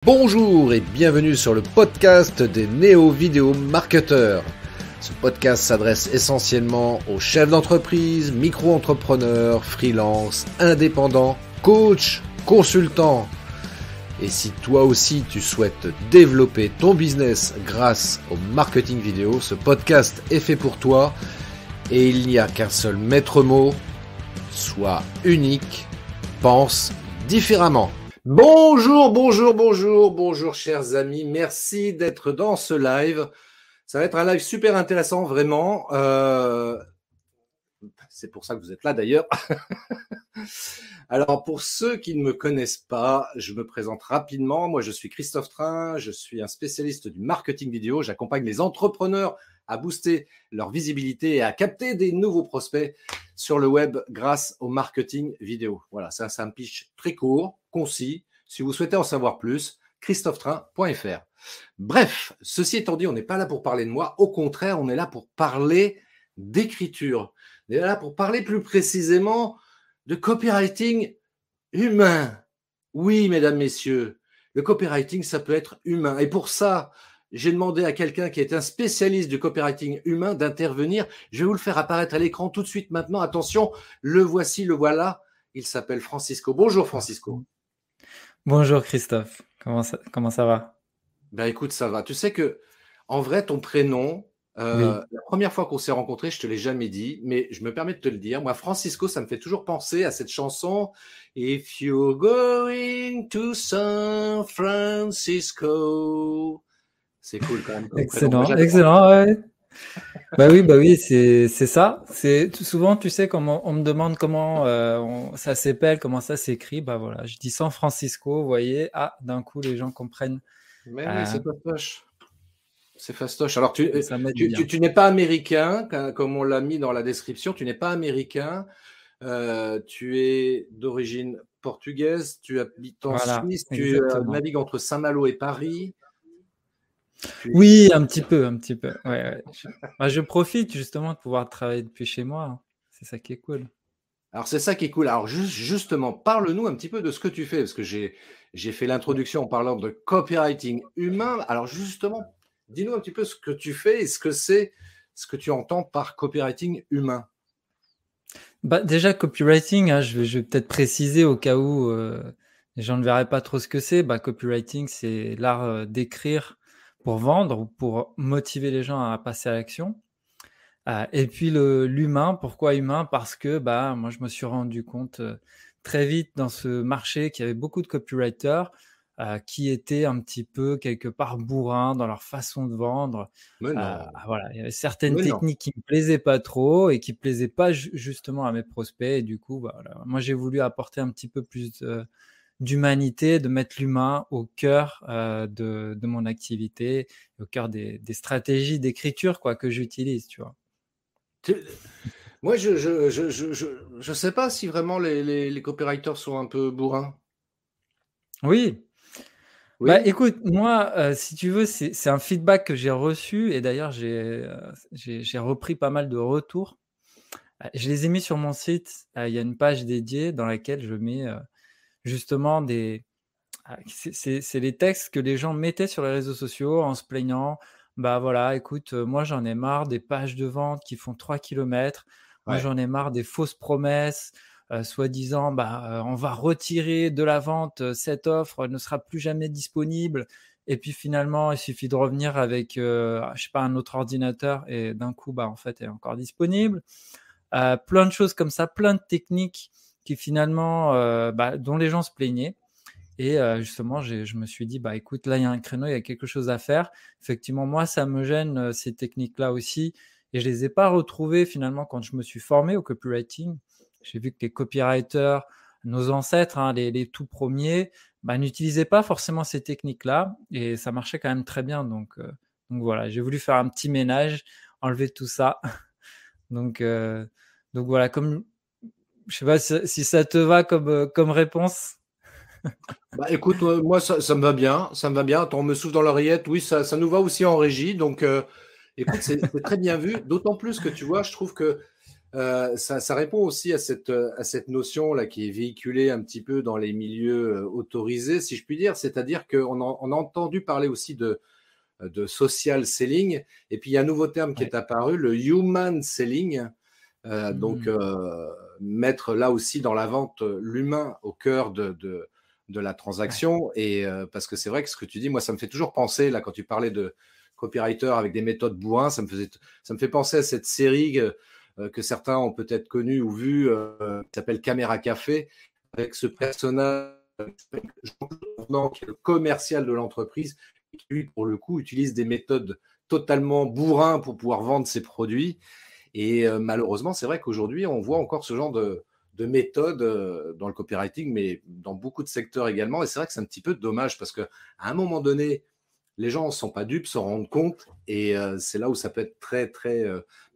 Bonjour et bienvenue sur le podcast des néo-vidéo marketeurs. Ce podcast s'adresse essentiellement aux chefs d'entreprise, micro-entrepreneurs, freelance, indépendants, coachs, consultants. Et si toi aussi tu souhaites développer ton business grâce au marketing vidéo, ce podcast est fait pour toi et il n'y a qu'un seul maître mot, sois unique, pense différemment. Bonjour chers amis, merci d'être dans ce live. Ça va être un live super intéressant, vraiment. C'est pour ça que vous êtes là d'ailleurs. Alors pour ceux qui ne me connaissent pas, je me présente rapidement. Moi je suis Christophe Train, je suis un spécialiste du marketing vidéo. J'accompagne les entrepreneurs à booster leur visibilité et à capter des nouveaux prospects sur le web grâce au marketing vidéo. Voilà, ça c'est un pitch très court, concis. Si vous souhaitez en savoir plus, christophetrain.fr. Bref, ceci étant dit, on n'est pas là pour parler de moi. Au contraire, on est là pour parler d'écriture. On est là pour parler plus précisément de copywriting humain. Oui, mesdames, messieurs, le copywriting, ça peut être humain. Et pour ça, j'ai demandé à quelqu'un qui est un spécialiste du copywriting humain d'intervenir. Je vais vous le faire apparaître à l'écran tout de suite maintenant. Attention, le voici, le voilà. Il s'appelle Francisco. Bonjour Francisco. Bonjour Christophe, comment ça va? Ben écoute, ça va. Tu sais que, en vrai, ton prénom, Oui. la première fois qu'on s'est rencontrés, je te l'ai jamais dit, mais je me permets de te le dire. Moi, Francisco, ça me fait toujours penser à cette chanson If you're going to San Francisco. C'est cool quand même comme prénom. Moi, Excellent, j'adore. excellent, ouais. Bah oui, c'est ça. C'est souvent, tu sais, quand on me demande comment ça s'appelle, comment ça s'écrit, bah voilà, je dis San Francisco, vous voyez, d'un coup les gens comprennent. Mais oui, euh, c'est fastoche. C'est fastoche. Alors, Ça m'aide bien. tu n'es pas américain, comme on l'a mis dans la description, tu n'es pas américain. Tu es d'origine portugaise, tu habites en Voilà, Suisse, tu exactement. navigues entre Saint-Malo et Paris. Oui, un petit peu, ouais. Je profite justement de pouvoir travailler depuis chez moi, hein. C'est ça qui est cool. Alors, c'est ça qui est cool. Alors, justement, parle-nous un petit peu de ce que tu fais, parce que j'ai fait l'introduction en parlant de copywriting humain. Alors, justement, dis-nous un petit peu ce que tu fais et ce que c'est, ce que tu entends par copywriting humain. Bah, déjà, copywriting, hein, je vais peut-être préciser au cas où les gens ne verraient pas trop ce que c'est. Bah, copywriting, c'est l'art d'écrire pour vendre ou pour motiver les gens à passer à l'action. Et puis l'humain, pourquoi humain? Parce que bah, moi, je me suis rendu compte très vite dans ce marché qu'il y avait beaucoup de copywriters qui étaient un petit peu quelque part bourrins dans leur façon de vendre. Mais non, Voilà, il y avait certaines mais non. techniques qui me plaisaient pas trop et qui plaisaient pas justement à mes prospects. Et du coup, bah, voilà, moi j'ai voulu apporter un petit peu plus d'humanité, de mettre l'humain au cœur de mon activité, au cœur des stratégies d'écriture quoi que j'utilise, tu vois. Tu- Moi, je sais pas si vraiment les copywriters sont un peu bourrins. Oui. Bah Oui? écoute, moi, si tu veux, c'est un feedback que j'ai reçu et d'ailleurs j'ai repris pas mal de retours. Je les ai mis sur mon site. Il y a une page dédiée dans laquelle je mets justement c'est les textes que les gens mettaient sur les réseaux sociaux en se plaignant. Bah voilà, écoute, moi j'en ai marre des pages de vente qui font 3 kilomètres. Moi Ouais. j'en ai marre des fausses promesses, soi-disant, on va retirer de la vente cette offre, elle ne sera plus jamais disponible. Et puis finalement, il suffit de revenir avec, je sais pas, un autre ordinateur et d'un coup, bah en fait, elle est encore disponible. Plein de choses comme ça, plein de techniques qui finalement, dont les gens se plaignaient. Et justement, je me suis dit, bah écoute, là, il y a un créneau, il y a quelque chose à faire. Effectivement, moi, ça me gêne, ces techniques-là aussi. Et je les ai pas retrouvées finalement quand je me suis formé au copywriting. J'ai vu que les copywriters, nos ancêtres, hein, les tout premiers, bah, n'utilisaient pas forcément ces techniques-là. Et ça marchait quand même très bien. Donc voilà, j'ai voulu faire un petit ménage, enlever tout ça. Donc, euh, donc voilà, je sais pas si ça te va comme réponse. Bah écoute, moi ça me va bien, ça me va bien. Attends, on me souffle dans l'oreillette, oui, ça nous va aussi en régie. Donc écoute, c'est très bien vu. D'autant plus que tu vois, je trouve que Ça répond aussi à cette notion-là qui est véhiculée un petit peu dans les milieux autorisés, si je puis dire. C'est-à-dire qu'on a entendu parler aussi de social selling. Et puis, il y a un nouveau terme qui Ouais. est apparu, le human selling. Donc, Mmh. mettre là aussi dans la vente l'humain au cœur de la Ouais. transaction. Et parce que c'est vrai que ce que tu dis, moi, ça me fait toujours penser, là, quand tu parlais de copywriter avec des méthodes bourrin, ça me fait penser à cette série que certains ont peut-être connue ou vue, qui s'appelle Caméra Café, avec ce Ouais. personnage Jean-Claude Avenant, qui est le commercial de l'entreprise, et qui, lui, pour le coup, utilise des méthodes totalement bourrin pour pouvoir vendre ses produits. Et malheureusement, c'est vrai qu'aujourd'hui, on voit encore ce genre de méthode dans le copywriting, mais dans beaucoup de secteurs également. Et c'est vrai que c'est un petit peu dommage parce qu'à un moment donné, les gens ne sont pas dupes, s'en rendent compte. Et c'est là où ça peut être très, très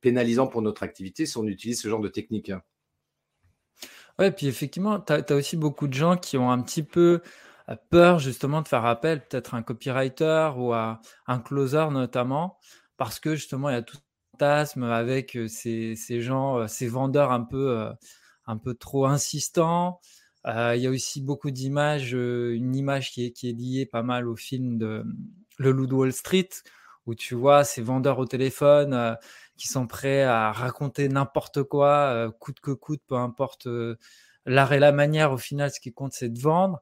pénalisant pour notre activité si on utilise ce genre de technique, hein. Ouais, puis effectivement, tu as aussi beaucoup de gens qui ont un petit peu, peur justement de faire appel peut-être à un copywriter ou à un closer notamment, parce que justement il y a tout ce fantasme avec, ces gens, ces vendeurs un peu trop insistants. Il y a aussi beaucoup d'images, une image qui est liée pas mal au film de, Le Loup de Wall Street, où tu vois ces vendeurs au téléphone, qui sont prêts à raconter n'importe quoi, coûte que coûte, peu importe, l'art et la manière. Au final, ce qui compte, c'est de vendre.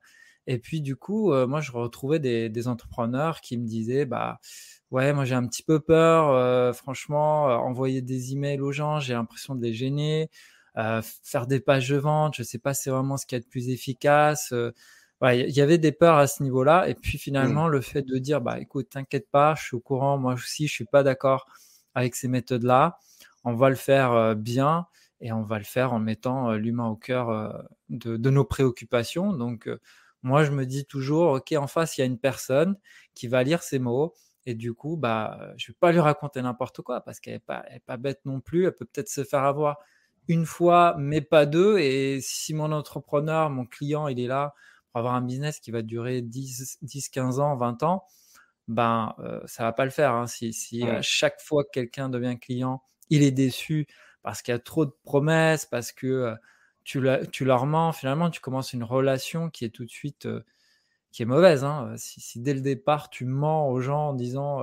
Et puis du coup, moi, je retrouvais des entrepreneurs qui me disaient: «Bah, ouais, moi, j'ai un petit peu peur, franchement, envoyer des emails aux gens, j'ai l'impression de les gêner, faire des pages de vente, je sais pas si c'est vraiment ce qu'il y a de plus efficace», voilà, il y avait des peurs à ce niveau-là. Et puis Mmh. finalement, le fait de dire: «Bah, écoute, t'inquiète pas, je suis au courant, moi aussi, je suis pas d'accord avec ces méthodes-là. On va le faire, bien, et on va le faire en mettant, l'humain au cœur, de nos préoccupations». Donc moi, je me dis toujours: «OK, en face, il y a une personne qui va lire ces mots, et du coup, bah, je vais pas lui raconter n'importe quoi parce qu'elle est pas bête non plus. Elle peut peut-être se faire avoir une fois, mais pas 2. Et si mon entrepreneur, mon client, il est là pour avoir un business qui va durer 10, 15 ans, 20 ans, ben, ça va pas le faire, hein. Si à Mmh. chaque fois que quelqu'un devient client, il est déçu parce qu'il y a trop de promesses, parce que, tu leur mens, finalement, tu commences une relation qui est tout de suite, qui est mauvaise, hein. Si dès le départ, tu mens aux gens en disant,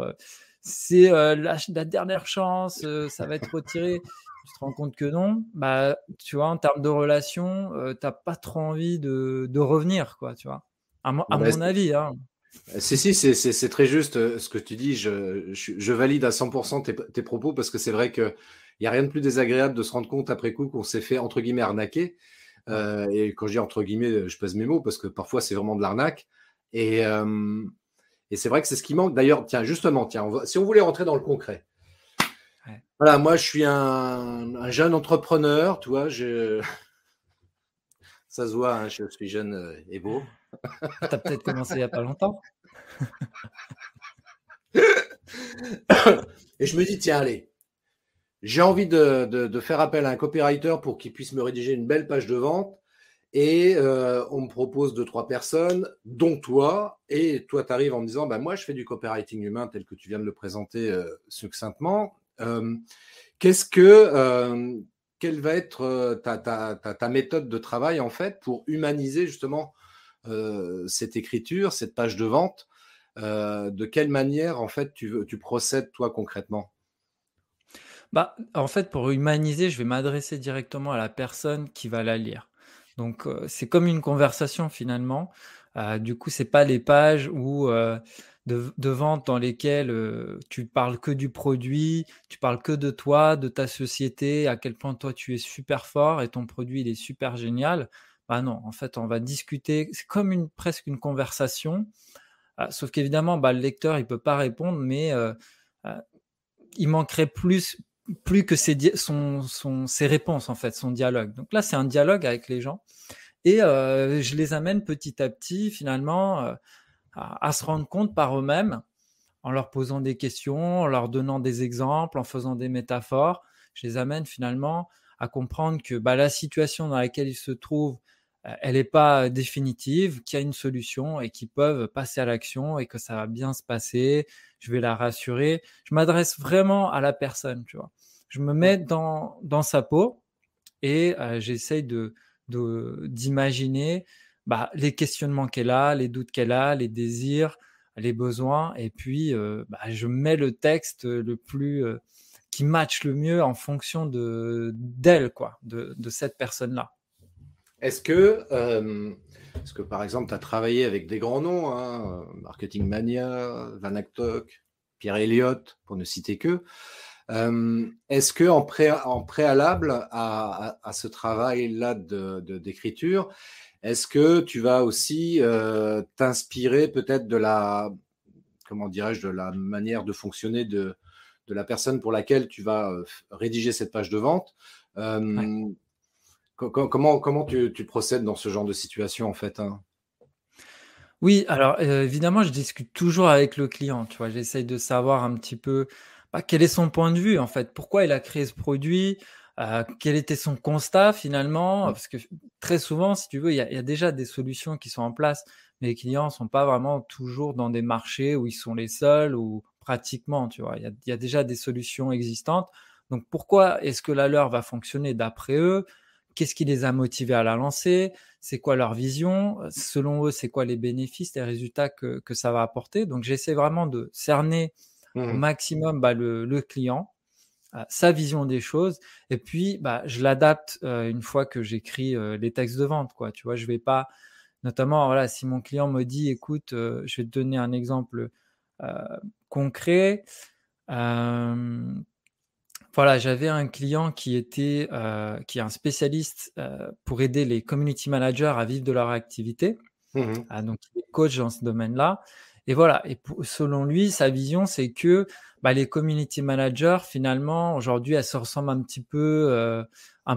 «C'est, la dernière chance, ça va être retiré», tu te rends compte que non, bah, tu vois, en termes de relation, tu pas trop envie de revenir, quoi, tu vois? À Ouais, mon avis, hein. si, c'est très juste ce que tu dis. Je valide à 100% tes propos parce que c'est vrai qu'il n'y a rien de plus désagréable de se rendre compte après coup qu'on s'est fait, entre guillemets, arnaquer. Ouais. Et quand je dis entre guillemets, je pèse mes mots parce que parfois c'est vraiment de l'arnaque. Et, euh, et c'est vrai que c'est ce qui manque. D'ailleurs, tiens, justement, tiens, si on voulait rentrer dans le concret. Ouais. Voilà, moi je suis un jeune entrepreneur, tu vois, ça se voit, hein, je suis jeune et beau. Ah, tu peut-être commencé il y a pas longtemps? Et je me dis, tiens, allez, j'ai envie de faire appel à un copywriter pour qu'il puisse me rédiger une belle page de vente. Et on me propose deux, trois personnes, dont toi. Et toi, tu arrives en me disant, bah, moi, je fais du copywriting humain tel que tu viens de le présenter succinctement. Qu'est-ce que, quelle va être ta méthode de travail, en fait, pour humaniser justement cette écriture, cette page de vente? De quelle manière, en fait, tu procèdes, toi, concrètement? Bah, en fait, pour humaniser, je vais m'adresser directement à la personne qui va la lire. Donc, c'est comme une conversation finalement. Du coup, c'est pas les pages où, de vente dans lesquelles, tu parles que du produit, tu parles que de toi, de ta société, à quel point toi tu es super fort et ton produit il est super génial. Bah non, en fait, on va discuter, c'est comme presque une conversation, sauf qu'évidemment, bah, le lecteur il peut pas répondre, mais, heu il manquerait plus que ses réponses en fait, son dialogue. Donc là, c'est un dialogue avec les gens, et je les amène petit à petit finalement, à se rendre compte par eux-mêmes, en leur posant des questions, en leur donnant des exemples, en faisant des métaphores. Je les amène finalement à comprendre que, bah, la situation dans laquelle ils se trouvent, elle est pas définitive, qu'il y a une solution et qu'ils peuvent passer à l'action et que ça va bien se passer. Je vais la rassurer. Je m'adresse vraiment à la personne, tu vois? Je me mets dans sa peau, et j'essaye d'imaginer les questionnements qu'elle a, les doutes qu'elle a, les désirs, les besoins, et puis je mets le texte le plus qui matche le mieux en fonction d'elle, quoi, de cette personne-là. Est-ce que par exemple, tu as travaillé avec des grands noms, hein, Marketing Mania, Van Actok, Pierre Elliott, pour ne citer que. Est-ce que en préalable à ce travail-là d'écriture, est-ce que tu vas aussi t'inspirer peut-être de la, comment dirais-je, de la manière de fonctionner de la personne pour laquelle tu vas rédiger cette page de vente? Ouais. Comment tu procèdes dans ce genre de situation, en fait, hein? Oui, alors, évidemment, je discute toujours avec le client, tu vois? J'essaye de savoir un petit peu, quel est son point de vue, en fait. Pourquoi il a créé ce produit? Quel était son constat finalement? Parce que très souvent, si tu veux, il y a déjà des solutions qui sont en place, mais les clients ne sont pas vraiment toujours dans des marchés où ils sont les seuls ou pratiquement, tu vois? Il y a déjà des solutions existantes. Donc pourquoi est-ce que la leur va fonctionner d'après eux? Qu'est-ce qui les a motivés à la lancer? C'est quoi leur vision? Selon eux, c'est quoi les bénéfices, les résultats que ça va apporter? Donc j'essaie vraiment de cerner au Mmh. maximum, le client, sa vision des choses, et puis, je l'adapte, une fois que j'écris, les textes de vente, quoi, tu vois? Je vais pas, notamment, voilà, si mon client me dit: «Écoute», je vais te donner un exemple, heu, concret. Hem, voilà, j'avais un client qui est un spécialiste, pour aider les community managers à vivre de leur activité. Mmh. Donc il est coach dans ce domaine-là, et voilà, et selon lui, sa vision, c'est que, les community managers, finalement, aujourd'hui, elles se ressemblent un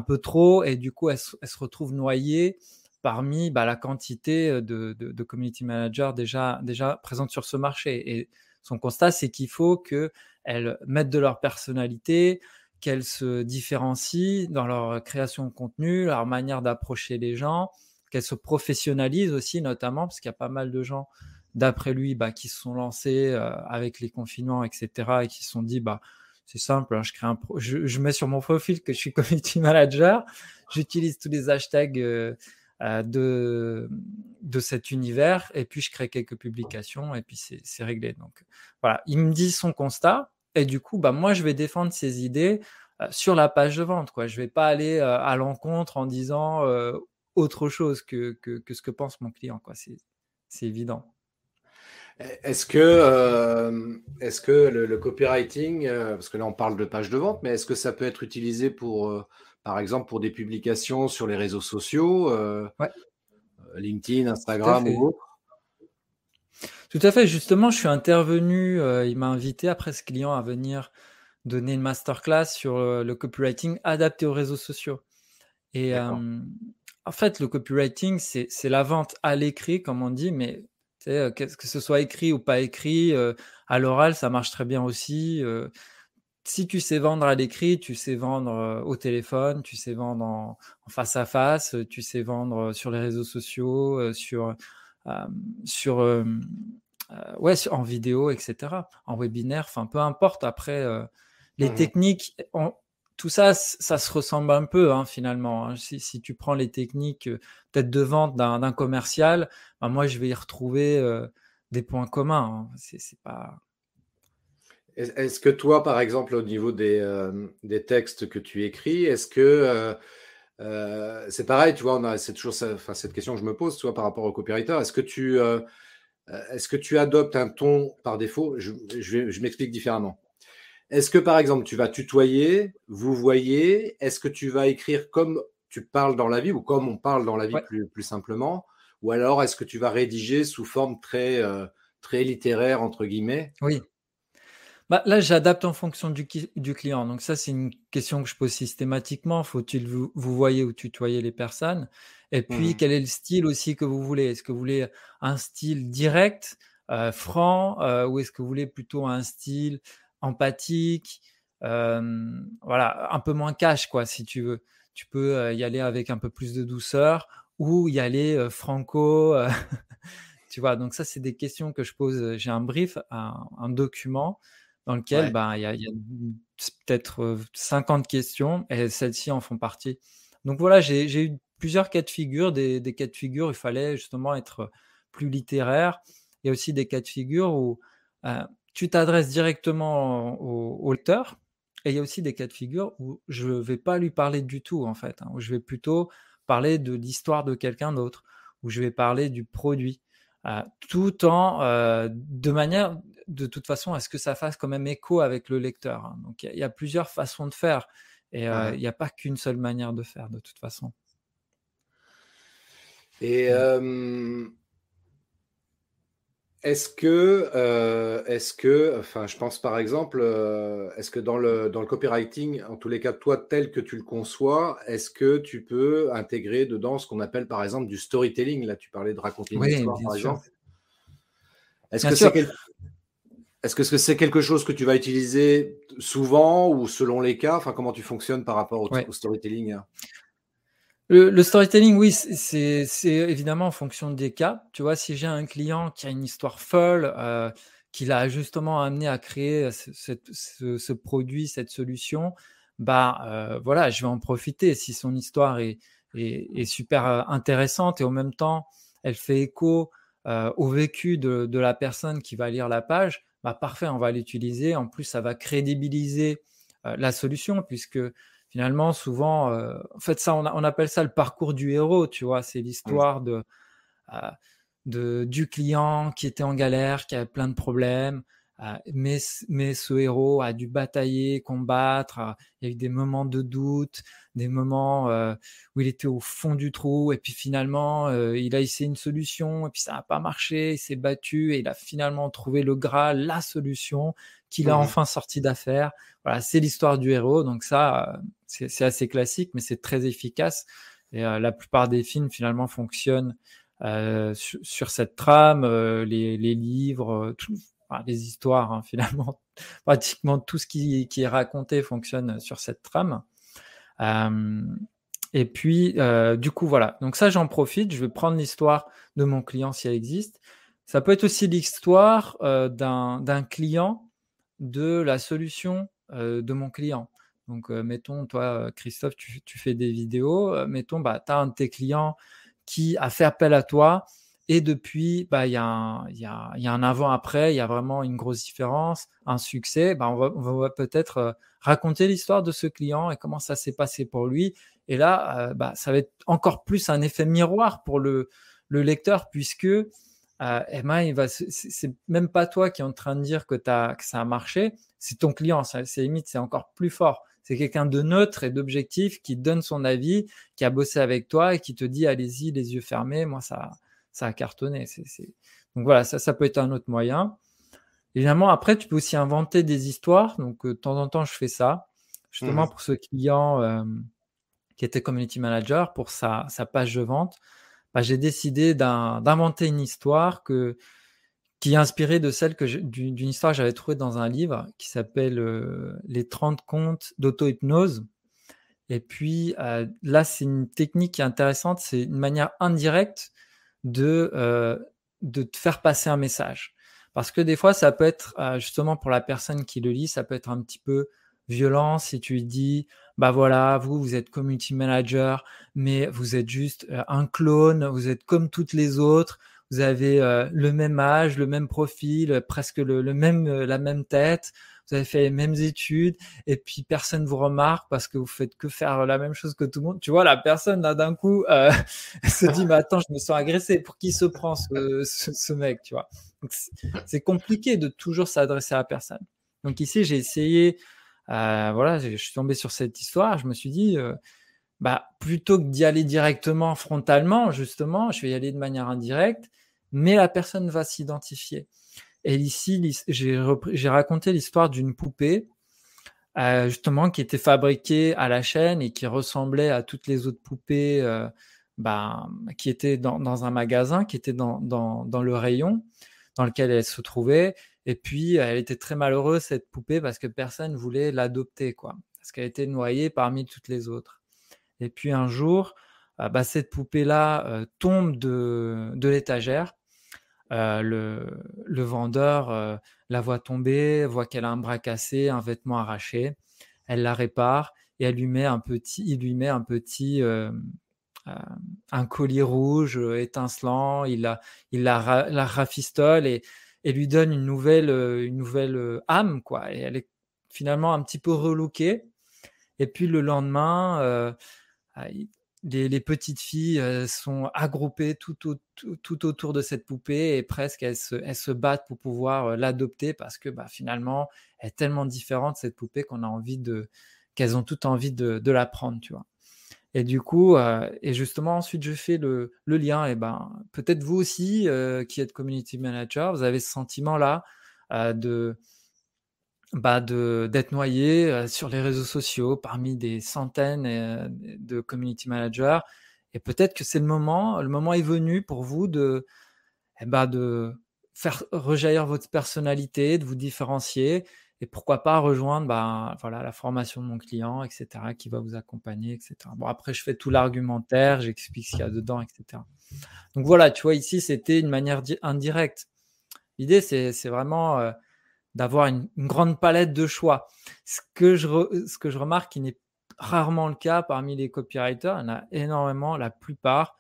peu trop, et du coup, elles se retrouvent noyées parmi, la quantité, de community managers déjà présentes sur ce marché, et son constat, c'est qu'il faut qu'elles mettent de leur personnalité, qu'elles se différencient dans leur création de contenu, leur manière d'approcher les gens, qu'elle se professionnalise aussi, notamment parce qu'il y a pas mal de gens, d'après lui, qui se sont lancés avec les confinements, etc., et qui se sont dit, c'est simple, hein, je mets sur mon profil que je suis community manager, j'utilise tous les hashtags de cet univers, et puis je crée quelques publications, et puis c'est réglé. Donc voilà, il me dit son constat, et du coup, moi, je vais défendre ses idées sur la page de vente, quoi. Je vais pas aller à l'encontre en disant autre chose que ce que pense mon client, quoi. C'est évident. Est-ce que le copywriting, parce que là on parle de page de vente, mais est-ce que ça peut être utilisé pour, par exemple, pour des publications sur les réseaux sociaux, Ouais, LinkedIn, tout à Instagram fait. ou autre? Tout à fait. Justement, je suis intervenu, il m'a invité après ce client à venir donner une masterclass sur, le copywriting adapté aux réseaux sociaux, et D'accord. en fait, le copywriting, c'est la vente à l'écrit, comme on dit, mais tu sais, que ce soit écrit ou pas écrit, à l'oral, ça marche très bien aussi. Si tu sais vendre à l'écrit, tu sais vendre, au téléphone, tu sais vendre en face à face, tu sais vendre, sur les réseaux sociaux, sur, ouais, en vidéo, et cetera, en webinaire, enfin peu importe. Après, les Mmh. techniques, tout ça, ça se ressemble un peu, hein, finalement, hein. Si tu prends les techniques, peut-être de vente d'un commercial, moi je vais y retrouver, des points communs, hein. C'est pas Est-ce que toi, par exemple, au niveau des textes que tu écris, est-ce que, c'est pareil, tu vois, c'est toujours ça, enfin, cette question que je me pose, tu vois, par rapport au copywriter. Est-ce que tu adoptes un ton par défaut? Je m'explique différemment. Est-ce que, par exemple, tu vas tutoyer, vous voyez? Est-ce que tu vas écrire comme tu parles dans la vie ou comme on parle dans la vie ouais, plus simplement? Ou alors est-ce que tu vas rédiger sous forme très «littéraire» entre guillemets? oui. Là, j'adapte en fonction du client. Donc ça, c'est une question que je pose systématiquement. Faut-il vous voyez ou tutoyer les personnes? Et puis, Mmh. quel est le style aussi que vous voulez? Est-ce que vous voulez un style direct, franc, ou est-ce que vous voulez plutôt un style empathique, voilà, un peu moins cash, quoi, si tu veux. Tu peux, y aller avec un peu plus de douceur, ou y aller, franco, tu vois? Donc ça, c'est des questions que je pose, j'ai un brief, un document dans lequel, Ouais. il y a peut-être, 50 questions, et celles-ci en font partie. Donc voilà, j'ai eu plusieurs cas de figure, des cas de figure où il fallait justement être plus littéraire. Il y a aussi des cas de figure où tu t'adresses directement au lecteur. Et il y a aussi des cas de figure où je ne vais pas lui parler du tout, en fait, hein, où je vais plutôt parler de l'histoire de quelqu'un d'autre, où je vais parler du produit, tout en, de manière, de toute façon, à ce que ça fasse quand même écho avec le lecteur, hein. Donc il y a plusieurs façons de faire et Mhm. il n'y a pas qu'une seule manière de faire de toute façon. Et Mmh. enfin, je pense par exemple, est-ce que dans le copywriting, en tous les cas, toi, tel que tu le conçois, est-ce que tu peux intégrer dedans ce qu'on appelle par exemple du storytelling? Là, tu parlais de raconter une Oui, histoire, bien par sûr. exemple. Est-ce Bien que c'est sûr. quel- est-ce que c'est quelque chose que tu vas utiliser souvent ou selon les cas? Enfin, comment tu fonctionnes par rapport au Ouais. storytelling, hein? Le storytelling, oui, c'est évidemment en fonction des cas. Tu vois, si j'ai un client qui a une histoire folle, qui l'a justement amené à créer ce produit, cette solution, bah, voilà, je vais en profiter. Si son histoire est super, intéressante et en même temps, elle fait écho, au vécu de la personne qui va lire la page, bah, parfait, on va l'utiliser. En plus, ça va crédibiliser, la solution puisque finalement, souvent, en fait, ça, on appelle ça le parcours du héros, tu vois? C'est Mmh. l'histoire heu, du client qui était en galère, qui avait plein de problèmes, mais ce héros a dû batailler, combattre, il y a eu des moments de doute, des moments, où il était au fond du trou et puis finalement, il a essayé une solution et puis ça n'a pas marché, il s'est battu et il a finalement trouvé le Graal, la solution qu'il a Mmh. enfin sorti d'affaire. Voilà, c'est l'histoire du héros donc ça, c'est assez classique mais c'est très efficace et la plupart des films finalement fonctionnent sur cette trame, les livres, tout, enfin, les histoires, hein, finalement, pratiquement tout ce qui est raconté fonctionne sur cette trame. Hem Et puis, du coup, voilà, donc ça, j'en profite, je vais prendre l'histoire de mon client si elle existe. Ça peut être aussi l'histoire, d'un client de la solution, de mon client. Donc, mettons, toi, Christophe, tu fais des vidéos, mettons, bah, tu as un de tes clients qui a fait appel à toi et depuis, bah, il y a un avant-après, il y a vraiment une grosse différence, un succès. Bah, on va peut-être, raconter l'histoire de ce client et comment ça s'est passé pour lui et là, bah, ça va être encore plus un effet miroir pour le lecteur puisque, eh ben, il va c'est même pas toi qui est en train de dire que ça a marché, c'est ton client, c'est limite, c'est encore plus fort. C'est quelqu'un de neutre et d'objectif qui donne son avis, qui a bossé avec toi et qui te dit: «Allez-y, les yeux fermés, moi ça a cartonné». Donc voilà, ça peut être un autre moyen. Évidemment, après, tu peux aussi inventer des histoires. Donc, de temps en temps, je fais ça, justement Mmh. pour ce client, qui était community manager pour sa page de vente. Bah, j'ai décidé d'inventer une histoire qui est inspirée de celle d'une histoire que j'avais trouvée dans un livre qui s'appelle Les 30 contes d'auto-hypnose. Et puis là, c'est une technique qui est intéressante, c'est une manière indirecte de te faire passer un message. Parce que des fois, ça peut être justement pour la personne qui le lit, ça peut être un petit peu violent si tu lui dis, bah voilà, vous êtes community manager, mais vous êtes juste un clone, vous êtes comme toutes les autres, vous avez le même âge, le même profil, presque le même, la même tête, vous avez fait les mêmes études, et puis personne vous remarque parce que vous faites que faire la même chose que tout le monde. Tu vois, la personne là d'un coup se dit mais attends, je me sens agressé. Pour qui se prend ce mec, tu vois? Donc c'est compliqué de toujours s'adresser à la personne. Donc ici j'ai essayé, voilà, je suis tombé sur cette histoire. Je me suis dit bah plutôt que d'y aller directement frontalement, justement, je vais y aller de manière indirecte, mais la personne va s'identifier. Et ici, j'ai raconté l'histoire d'une poupée justement qui était fabriquée à la chaîne et qui ressemblait à toutes les autres poupées, ben, qui étaient dans un magasin, qui étaient dans le rayon dans lequel elle se trouvait et puis elle était très malheureuse cette poupée parce que personne voulait l'adopter quoi, parce qu'elle était noyée parmi toutes les autres et puis un jour, bah, cette poupée-là, tombe de l'étagère. Le vendeur, la voit tomber, voit qu'elle a un bras cassé, un vêtement arraché. Elle la répare et il lui met un collier rouge étincelant, la rafistole et lui donne une nouvelle âme, quoi. Et elle est finalement un petit peu relookée. Et puis le lendemain, les petites filles sont agroupées tout autour de cette poupée et presque elles se battent pour pouvoir l'adopter parce que finalement, elle est tellement différente, cette poupée, qu'elles ont toutes envie de la prendre, tu vois. Et du coup, et justement, ensuite, je fais le lien. Et peut-être vous aussi, qui êtes community manager, vous avez ce sentiment-là d'être noyé sur les réseaux sociaux parmi des centaines de community managers. Et peut-être que c'est le moment est venu pour vous de faire rejaillir votre personnalité, de vous différencier. Et pourquoi pas rejoindre la formation de mon client, etc., qui va vous accompagner, etc. Bon, après, je fais tout l'argumentaire, j'explique ce qu'il y a dedans, etc. Donc voilà, tu vois, ici, c'était une manière indirecte. L'idée, c'est vraiment d'avoir une grande palette de choix. Ce que je remarque qui n'est rarement le cas parmi les copywriters, il y en a énormément, la plupart,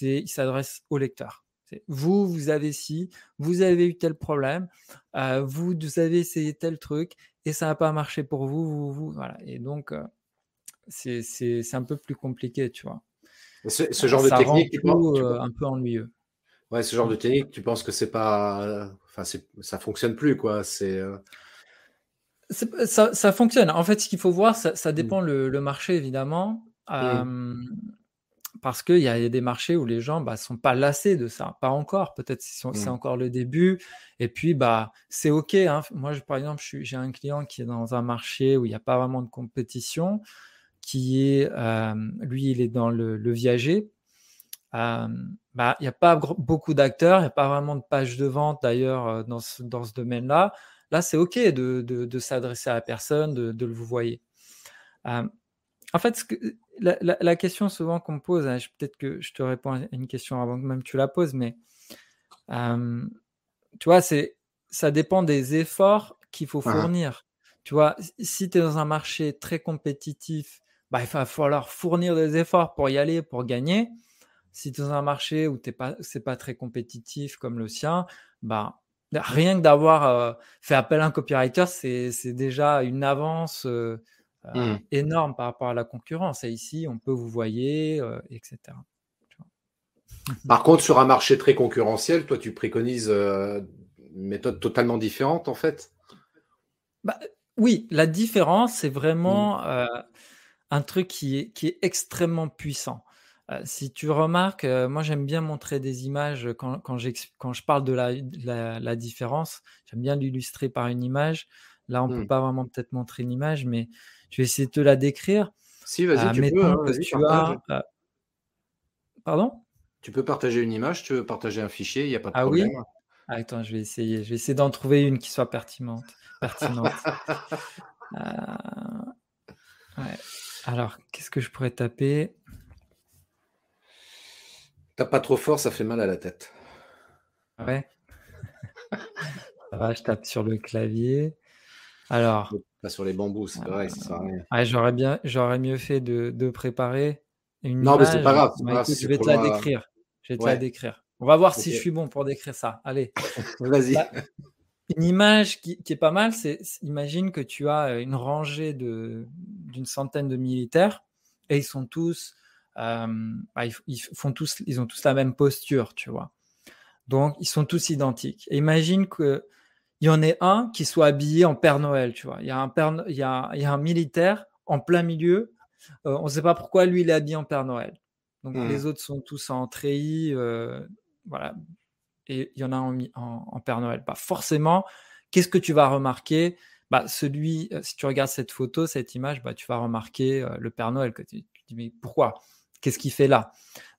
ils s'adressent aux lecteurs. Vous avez vous avez eu tel problème, vous avez essayé tel truc et ça n'a pas marché pour vous, voilà. Et donc, c'est un peu plus compliqué, tu vois. Ce genre de Ça rend technique, tout un peu ennuyeux. Ouais, ce genre de technique, tu penses que c'est pas, ça fonctionne plus, quoi. Ça fonctionne. En fait, ce qu'il faut voir, ça dépend le marché, évidemment. Parce qu'il y a des marchés où les gens sont pas lassés de ça. Pas encore. Peut-être c'est encore le début. Et puis, c'est OK. Hein. Moi, par exemple, j'ai un client qui est dans un marché où il n'y a pas vraiment de compétition, lui, il est dans le viager. Il n'y a pas beaucoup d'acteurs, il n'y a pas vraiment de page de vente d'ailleurs dans ce domaine-là. Là, c'est OK de s'adresser à la personne, de le vous voyez. En fait, la question souvent qu'on me pose, peut-être que je te réponds à une question avant que même tu la poses, mais tu vois, ça dépend des efforts qu'il faut fournir. Tu vois, si tu es dans un marché très compétitif, il va falloir fournir des efforts pour y aller, pour gagner. Si tu es dans un marché où c'est pas très compétitif comme le sien, rien que d'avoir fait appel à un copywriter, c'est déjà une avance énorme par rapport à la concurrence. Et ici, on peut vous voyer, etc. Par contre, sur un marché très concurrentiel, toi, tu préconises une méthode totalement différente, en fait. Oui, la différence, c'est vraiment un truc qui est extrêmement puissant. Si tu remarques, moi j'aime bien montrer des images quand je parle de la différence. J'aime bien l'illustrer par une image. Là, on peut pas vraiment peut-être montrer une image, mais je vais essayer de te la décrire. Si, vas-y, tu peux, vas-y, partage. Pardon? Tu peux partager une image, tu veux partager un fichier, il n'y a pas de Ah problème. oui? Attends, je vais essayer d'en trouver une qui soit pertinente. Ouais. Alors, qu'est-ce que je pourrais taper? Tape pas trop fort, ça fait mal à la tête. Ouais. Ça va, je tape sur le clavier. Alors. Pas sur les bambous, c'est pareil, ça sert à rien. Ouais, j'aurais mieux fait de préparer une Non, mais c'est image. pas grave, Écoute, si je c'est vais trop te la loin. décrire. Ouais. On va voir si Ok. je suis bon pour décrire ça. Allez. Vas-y. Une image qui est pas mal, imagine que tu as une rangée d'une centaine de militaires et ils sont tous, ils ont tous la même posture, tu vois. Donc, ils sont tous identiques. Et imagine qu'il y en ait un qui soit habillé en Père Noël, tu vois. Il y a un militaire en plein milieu. On ne sait pas pourquoi lui, il est habillé en Père Noël. Donc, les autres sont tous en treillis. Voilà. Et il y en a en Père Noël. Forcément, qu'est-ce que tu vas remarquer? Si tu regardes cette photo, cette image, tu vas remarquer le Père Noël. Tu dis, mais pourquoi? Qu'est-ce qu'il fait là?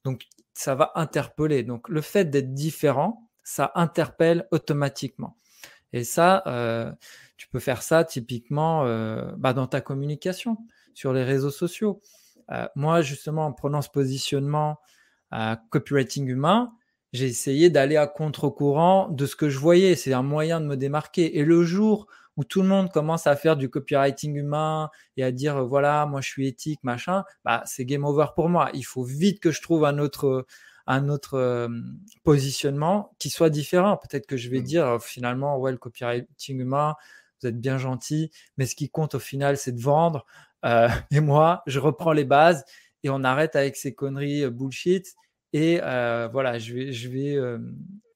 Donc, ça va interpeller. Donc, le fait d'être différent, ça interpelle automatiquement. Et ça, tu peux faire ça typiquement dans ta communication, sur les réseaux sociaux. Moi, justement, en prenant ce positionnement copywriting humain, j'ai essayé d'aller à contre-courant de ce que je voyais. C'est un moyen de me démarquer. Et le jour où tout le monde commence à faire du copywriting humain et à dire voilà, moi je suis éthique, machin, bah, c'est game over pour moi. Il faut vite que je trouve un autre positionnement qui soit différent. Peut-être que je vais dire finalement, ouais, le copywriting humain, vous êtes bien gentil, mais ce qui compte au final, c'est de vendre. Et moi, je reprends les bases et on arrête avec ces conneries bullshit. Et voilà,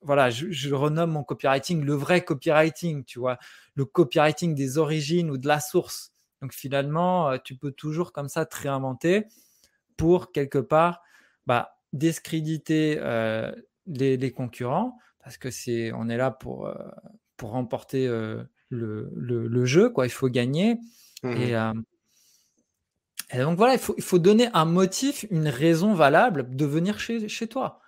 voilà, je renomme mon copywriting le vrai copywriting, tu vois, le copywriting des origines ou de la source. Donc finalement, tu peux toujours comme ça te réinventer pour quelque part bah, discréditer les concurrents parce que on est là pour remporter le jeu, quoi. Il faut gagner. Et donc voilà, il faut donner un motif, une raison valable de venir chez toi.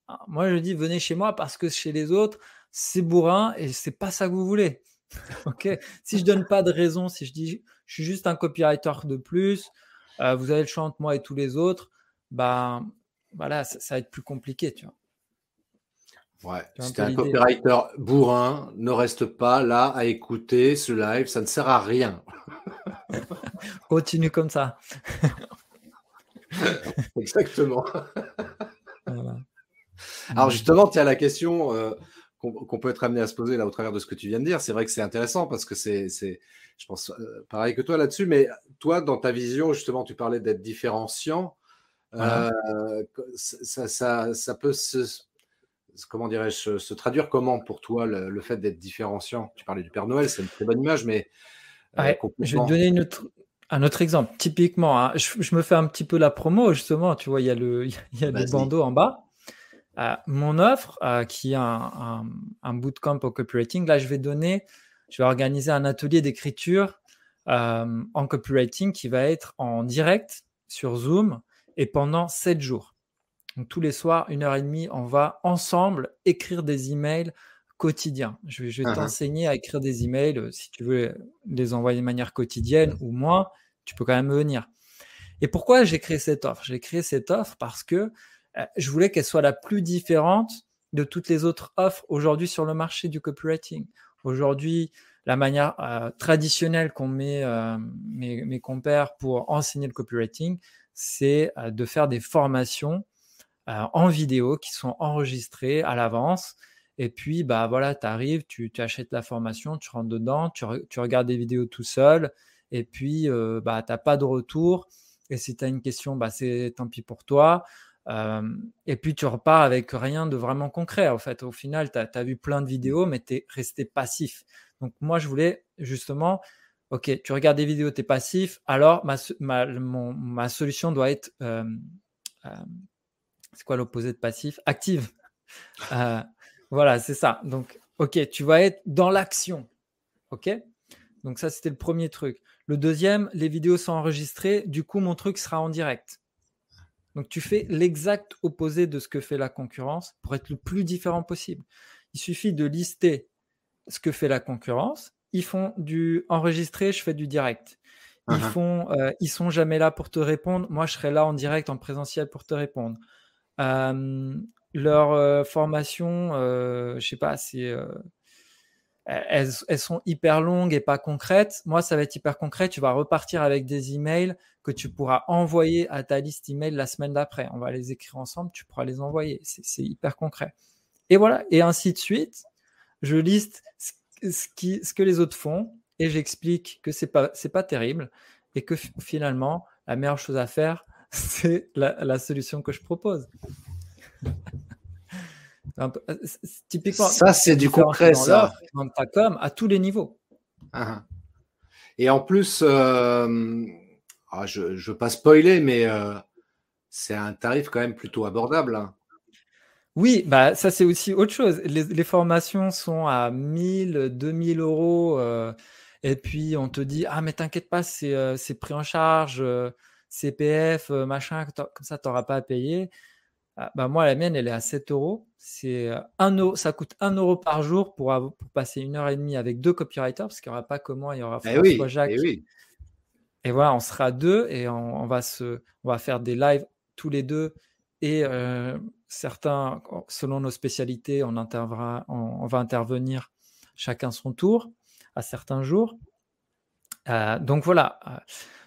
Alors, moi, je dis venez chez moi parce que chez les autres, c'est bourrin et c'est pas ça que vous voulez. Ok. Si je donne pas de raison, si je dis je suis juste un copywriter de plus, vous avez le choix entre moi et tous les autres, bah voilà, ça va être plus compliqué, tu vois. Ouais, Tu si un t'es un l'idée. copywriter bourrin, ne reste pas là à écouter ce live, ça ne sert à rien. Continue comme ça. Exactement. Voilà. Alors justement, tu as la question qu'on peut être amené à se poser là au travers de ce que tu viens de dire. C'est vrai que c'est intéressant parce que je pense pareil que toi là-dessus, mais toi, dans ta vision, justement, tu parlais d'être différenciant. Voilà. Ça peut comment dirais-je, se traduire comment pour toi le fait d'être différenciant? Tu parlais du Père Noël, c'est une très bonne image, mais Ouais, je vais te concrètement. donner un autre exemple. Typiquement, hein, je me fais un petit peu la promo, justement. Tu vois, il y a il y a le Vas-y. bandeau en bas. Mon offre, qui est un bootcamp au copywriting, là, je vais organiser un atelier d'écriture en copywriting qui va être en direct sur Zoom et pendant 7 jours. Donc, tous les soirs, 1h30, on va ensemble écrire des emails quotidiens. Je vais t'enseigner à écrire des emails. Si tu veux les envoyer de manière quotidienne ou moins, tu peux quand même venir. Et pourquoi j'ai créé cette offre? J'ai créé cette offre parce que je voulais qu'elle soit la plus différente de toutes les autres offres aujourd'hui sur le marché du copywriting. Aujourd'hui, la manière traditionnelle qu'ont mes compères pour enseigner le copywriting, c'est de faire des formations en vidéo qui sont enregistrées à l'avance. Et puis, bah voilà, tu arrives, tu achètes la formation, tu rentres dedans, tu regardes des vidéos tout seul, et puis bah, tu n'as pas de retour. Et si tu as une question, bah, c'est tant pis pour toi. Et puis tu repars avec rien de vraiment concret. En fait, au final, tu as vu plein de vidéos, mais tu es resté passif. Donc moi, je voulais justement, ok, tu regardes des vidéos, tu es passif, alors ma solution doit être, c'est quoi l'opposé de passif? Active. Voilà, c'est ça. Donc, ok, tu vas être dans l'action. Ok? Donc ça, c'était le premier truc. Le deuxième, les vidéos sont enregistrées. Du coup, mon truc sera en direct. Donc, tu fais l'exact opposé de ce que fait la concurrence pour être le plus différent possible. Il suffit de lister ce que fait la concurrence. Ils font du enregistré, je fais du direct. Ils sont jamais là pour te répondre. Moi, je serai là en direct, en présentiel pour te répondre. Leur formation, je sais pas, elles sont hyper longues et pas concrètes. Moi, ça va être hyper concret. Tu vas repartir avec des emails que tu pourras envoyer à ta liste email la semaine d'après. On va les écrire ensemble, tu pourras les envoyer. C'est hyper concret. Et voilà, et ainsi de suite. Je liste ce que les autres font et j'explique que c'est pas terrible et que finalement, la meilleure chose à faire, c'est la solution que je propose. Typiquement, Ça, c'est du concret, dans ça. l'offre, dans ta com, à tous les niveaux. Et en plus, je ne veux pas spoiler, mais c'est un tarif quand même plutôt abordable. Hein. Oui, bah ça c'est aussi autre chose. Les formations sont à 1000, 2000 euros. Et puis on te dit, ah mais t'inquiète pas, c'est pris en charge, CPF, machin, comme ça tu n'auras pas à payer. Ah, bah moi, la mienne, elle est à 7 euros. C'est 1 euro, ça coûte 1 euro par jour pour passer 1h30 avec 2 copywriters, parce qu'il n'y aura pas que moi, il y aura Eh François oui, Jacques. eh oui. Et voilà, on sera deux et on va faire des lives tous les deux. Et certains, selon nos spécialités, on va intervenir chacun son tour. à certains jours. Donc voilà.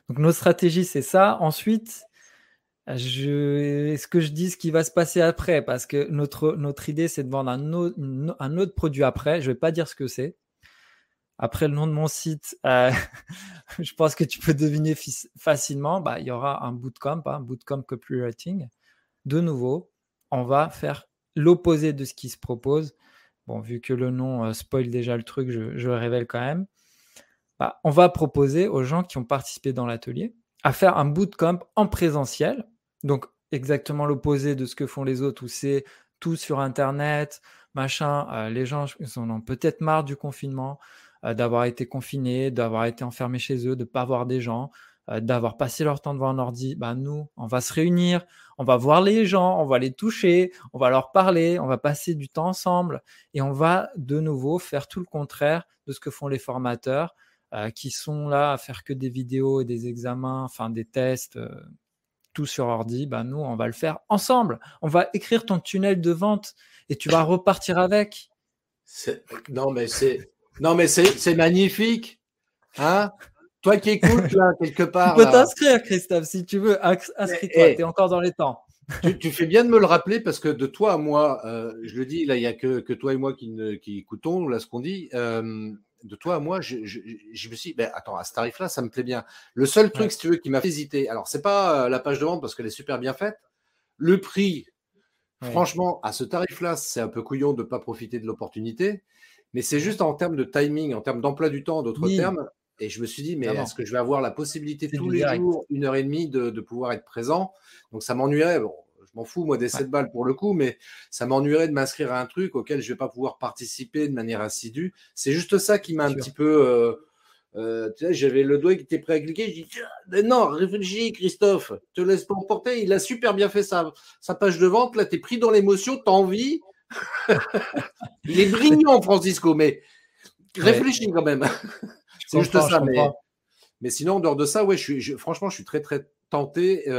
Donc notre stratégie, c'est ça. Ensuite, est-ce que je dis ce qui va se passer après? Parce que notre idée, c'est de vendre un autre produit après. Je ne vais pas dire ce que c'est. Après le nom de mon site, je pense que tu peux deviner facilement. Il y aura un bootcamp, bootcamp copywriting. De nouveau, on va faire l'opposé de ce qui se propose. Bon, vu que le nom spoil déjà le truc, je le révèle quand même. On va proposer aux gens qui ont participé dans l'atelier à faire un bootcamp en présentiel. Donc, exactement l'opposé de ce que font les autres, où c'est tout sur Internet, machin. Les gens ils en ont peut-être marre du confinement, d'avoir été confinés, d'avoir été enfermés chez eux, de ne pas voir des gens, d'avoir passé leur temps devant un ordi. Nous, on va se réunir, on va voir les gens, on va les toucher, on va leur parler, on va passer du temps ensemble et on va de nouveau faire tout le contraire de ce que font les formateurs qui sont là à faire que des vidéos et des examens, enfin des tests, tout sur ordi. Nous, on va le faire ensemble. On va écrire ton tunnel de vente et tu vas repartir avec. Non, mais c'est magnifique. Hein? Toi qui écoutes, là, quelque part. Tu peux t'inscrire, Christophe, si tu veux. Inscris-toi, tu es encore dans les temps. Tu fais bien de me le rappeler parce que de toi à moi, je le dis, là, il n'y a que toi et moi qui écoutons, là, ce qu'on dit. De toi à moi, je me suis dit, attends, à ce tarif-là, ça me plaît bien. Le seul truc, si tu veux, qui m'a fait hésiter, alors, c'est pas la page de vente parce qu'elle est super bien faite. Le prix, franchement, à ce tarif-là, c'est un peu couillon de ne pas profiter de l'opportunité. Mais c'est juste en termes de timing, en termes d'emploi du temps, d'autres termes. Et je me suis dit, mais est-ce que je vais avoir la possibilité tous les jours, 1h30, de pouvoir être présent? Donc, ça m'ennuierait. Bon, je m'en fous, moi, des 7 balles pour le coup, mais ça m'ennuierait de m'inscrire à un truc auquel je ne vais pas pouvoir participer de manière assidue. C'est juste ça qui m'a un petit peu. Tu sais, j'avais le doigt qui était prêt à cliquer. Je dis, mais non, réfléchis, Christophe, te laisse pas emporter. Il a super bien fait sa page de vente. Là, tu es pris dans l'émotion, tu as envie. Il est brillant, Francisco, mais réfléchis quand même. C'est juste ça. Mais sinon, en dehors de ça, franchement, je suis très, très tenté.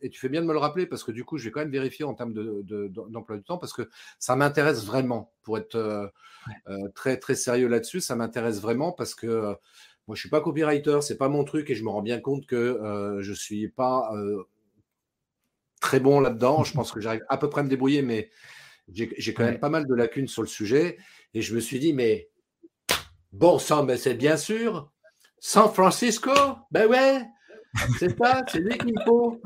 Et tu fais bien de me le rappeler parce que du coup, je vais quand même vérifier en termes d'emploi du temps parce que ça m'intéresse vraiment. Pour être très, très sérieux là-dessus, ça m'intéresse vraiment parce que moi, je ne suis pas copywriter, ce n'est pas mon truc et je me rends bien compte que je ne suis pas très bon là-dedans. Je pense que j'arrive à peu près à me débrouiller, mais j'ai quand même pas mal de lacunes sur le sujet. Et je me suis dit, mais bon sang, mais c'est bien sûr San Francisco, ben ouais, c'est ça, c'est lui qu'il faut.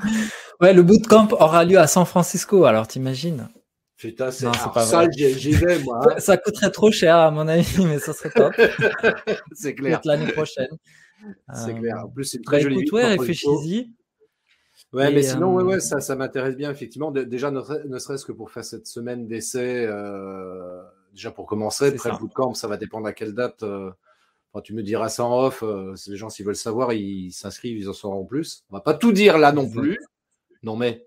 Ouais, le bootcamp aura lieu à San Francisco, alors t'imagines? Putain, c'est pas ça, j'y vais, moi. Hein. Ça coûterait trop cher, à mon avis, mais ça serait top. C'est clair. Peut-être l'année prochaine. C'est clair. En plus, c'est une très jolie ville. Réfléchis-y. Ouais, mais sinon, ça m'intéresse bien, effectivement. Déjà, ne serait-ce que pour faire cette semaine d'essai, déjà pour commencer, après le bootcamp, ça va dépendre à quelle date. Tu me diras ça en off. Les gens, s'ils veulent savoir, ils s'inscrivent, ils en sauront plus. On va pas tout dire là non plus. Non, mais.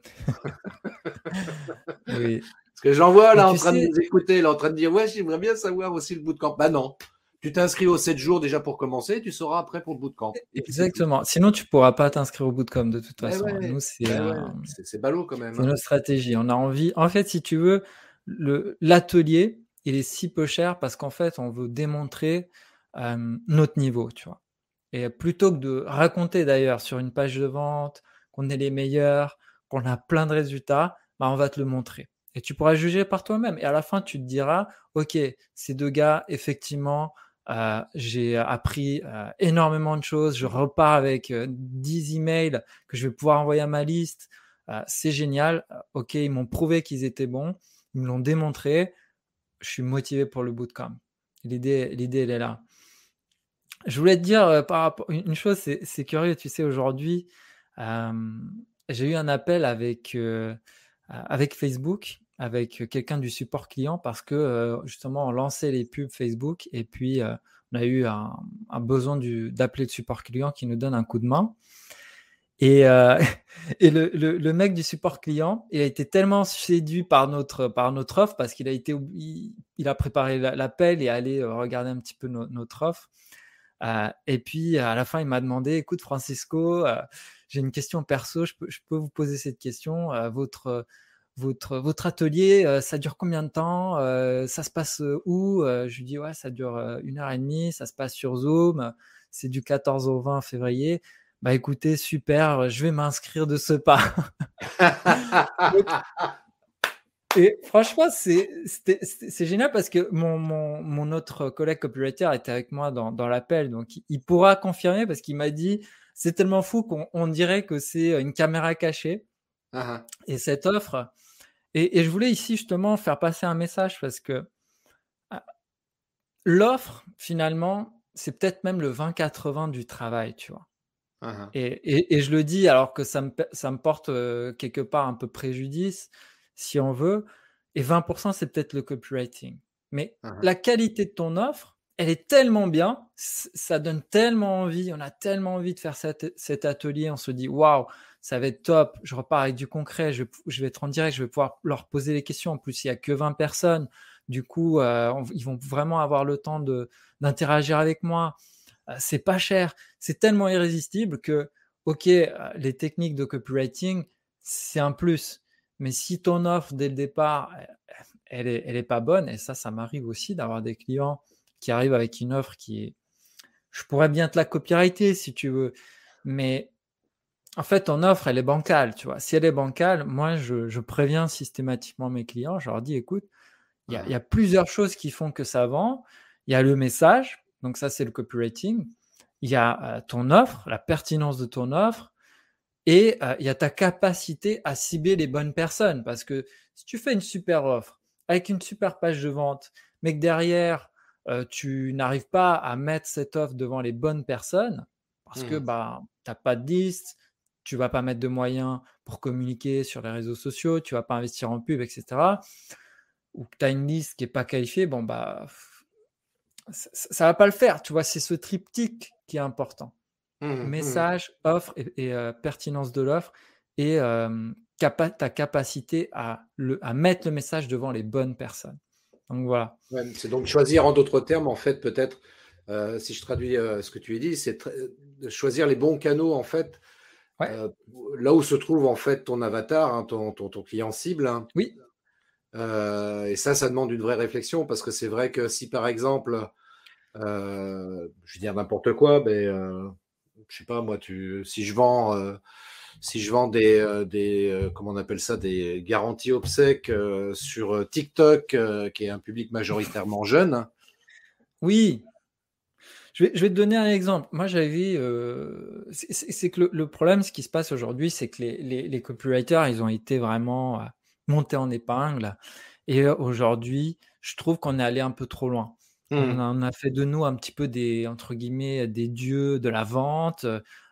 Oui. Parce que j'en vois là en train de nous écouter, là, en train de dire, ouais, j'aimerais bien savoir aussi le bootcamp. Bah non. Tu t'inscris aux 7 jours déjà pour commencer, tu sauras après pour le bootcamp. Exactement. Sinon, tu ne pourras pas t'inscrire au bootcamp de toute façon. Nous, c'est ballot quand même. C'est notre stratégie. On a envie. En fait, si tu veux, l'atelier, il est si peu cher parce qu'en fait, on veut démontrer notre niveau, tu vois. Et plutôt que de raconter d'ailleurs sur une page de vente qu'on est les meilleurs, qu'on a plein de résultats, on va te le montrer. Et tu pourras juger par toi-même. Et à la fin, tu te diras, OK, ces deux gars, effectivement, j'ai appris énormément de choses. Je repars avec 10 emails que je vais pouvoir envoyer à ma liste. C'est génial. OK, ils m'ont prouvé qu'ils étaient bons. Ils me l'ont démontré. Je suis motivé pour le bootcamp. L'idée, elle est là. Je voulais te dire par rapport une chose, c'est curieux, tu sais, aujourd'hui, j'ai eu un appel avec Facebook, avec quelqu'un du support client parce que justement, on lançait les pubs Facebook et puis on a eu un besoin d'appeler le support client qui nous donne un coup de main. Et le mec du support client, il a été tellement séduit par notre offre parce qu'il a préparé l'appel et allé regarder un petit peu notre offre. Et puis à la fin, il m'a demandé, écoute Francisco, j'ai une question perso, je peux vous poser cette question. Votre votre atelier, ça dure combien de temps? Ça se passe où? Je lui dis, ouais, ça dure 1 heure et demie, ça se passe sur Zoom, c'est du 14 au 20 février. Bah écoutez, super, je vais m'inscrire de ce pas. Donc, et franchement, c'est génial parce que mon autre collègue copywriter était avec moi dans l'appel, donc il pourra confirmer parce qu'il m'a dit, c'est tellement fou qu'on dirait que c'est une caméra cachée. Ah, Et cette offre, et je voulais ici justement faire passer un message parce que ah, l'offre, finalement, c'est peut-être même le 20-80 du travail, tu vois. ah, Et je le dis alors que ça me porte quelque part un peu préjudice, si on veut, et 20%, c'est peut-être le copywriting. Mais ah, la qualité de ton offre, elle est tellement bien, ça donne tellement envie, on a tellement envie de faire cet atelier, on se dit waouh, ça va être top, je repars avec du concret, je vais être en direct, je vais pouvoir leur poser les questions. En plus, il n'y a que 20 personnes, du coup, ils vont vraiment avoir le temps d'interagir avec moi. C'est pas cher, c'est tellement irrésistible que, ok, les techniques de copywriting, c'est un plus. Mais si ton offre dès le départ, elle est pas bonne, et ça m'arrive aussi d'avoir des clients qui arrivent avec une offre qui est, je pourrais bien te la copywriter si tu veux, mais en fait, ton offre, elle est bancale, tu vois. Si elle est bancale, moi, je préviens systématiquement mes clients, je leur dis, écoute, il y a ah, plusieurs choses qui font que ça vend. Il y a le message, donc ça, c'est le copywriting. Il y a ton offre, la pertinence de ton offre, et il y a ta capacité à cibler les bonnes personnes. Parce que si tu fais une super offre avec une super page de vente, mais que derrière, tu n'arrives pas à mettre cette offre devant les bonnes personnes, parce que mhm. bah, tu n'as pas de liste, tu ne vas pas mettre de moyens pour communiquer sur les réseaux sociaux, tu ne vas pas investir en pub, etc., ou que tu as une liste qui n'est pas qualifiée, bon, bah, ça va pas le faire. Tu vois, c'est ce triptyque qui est important. Mhm, mhm. Message, offre et pertinence de l'offre, et ta capacité à mettre le message devant les bonnes personnes. Donc voilà. Ouais, c'est donc choisir, en d'autres termes, en fait, peut-être, si je traduis ce que tu as dit, c'est de choisir les bons canaux, en fait, Ouais, euh, là où se trouve, en fait, ton avatar, hein, ton client cible, hein. oui, Et ça demande une vraie réflexion parce que c'est vrai que si, par exemple, je vais dire n'importe quoi, mais je sais pas moi, si je vends comment on appelle ça, des garanties obsèques sur TikTok, qui est un public majoritairement jeune. oui. Je vais te donner un exemple. Moi, j'avais, c'est que le problème, ce qui se passe aujourd'hui, c'est que les copywriters, ils ont été vraiment montés en épingle. Et aujourd'hui, je trouve qu'on est allé un peu trop loin. Hmm. On a fait de nous un petit peu des, entre guillemets, des dieux de la vente.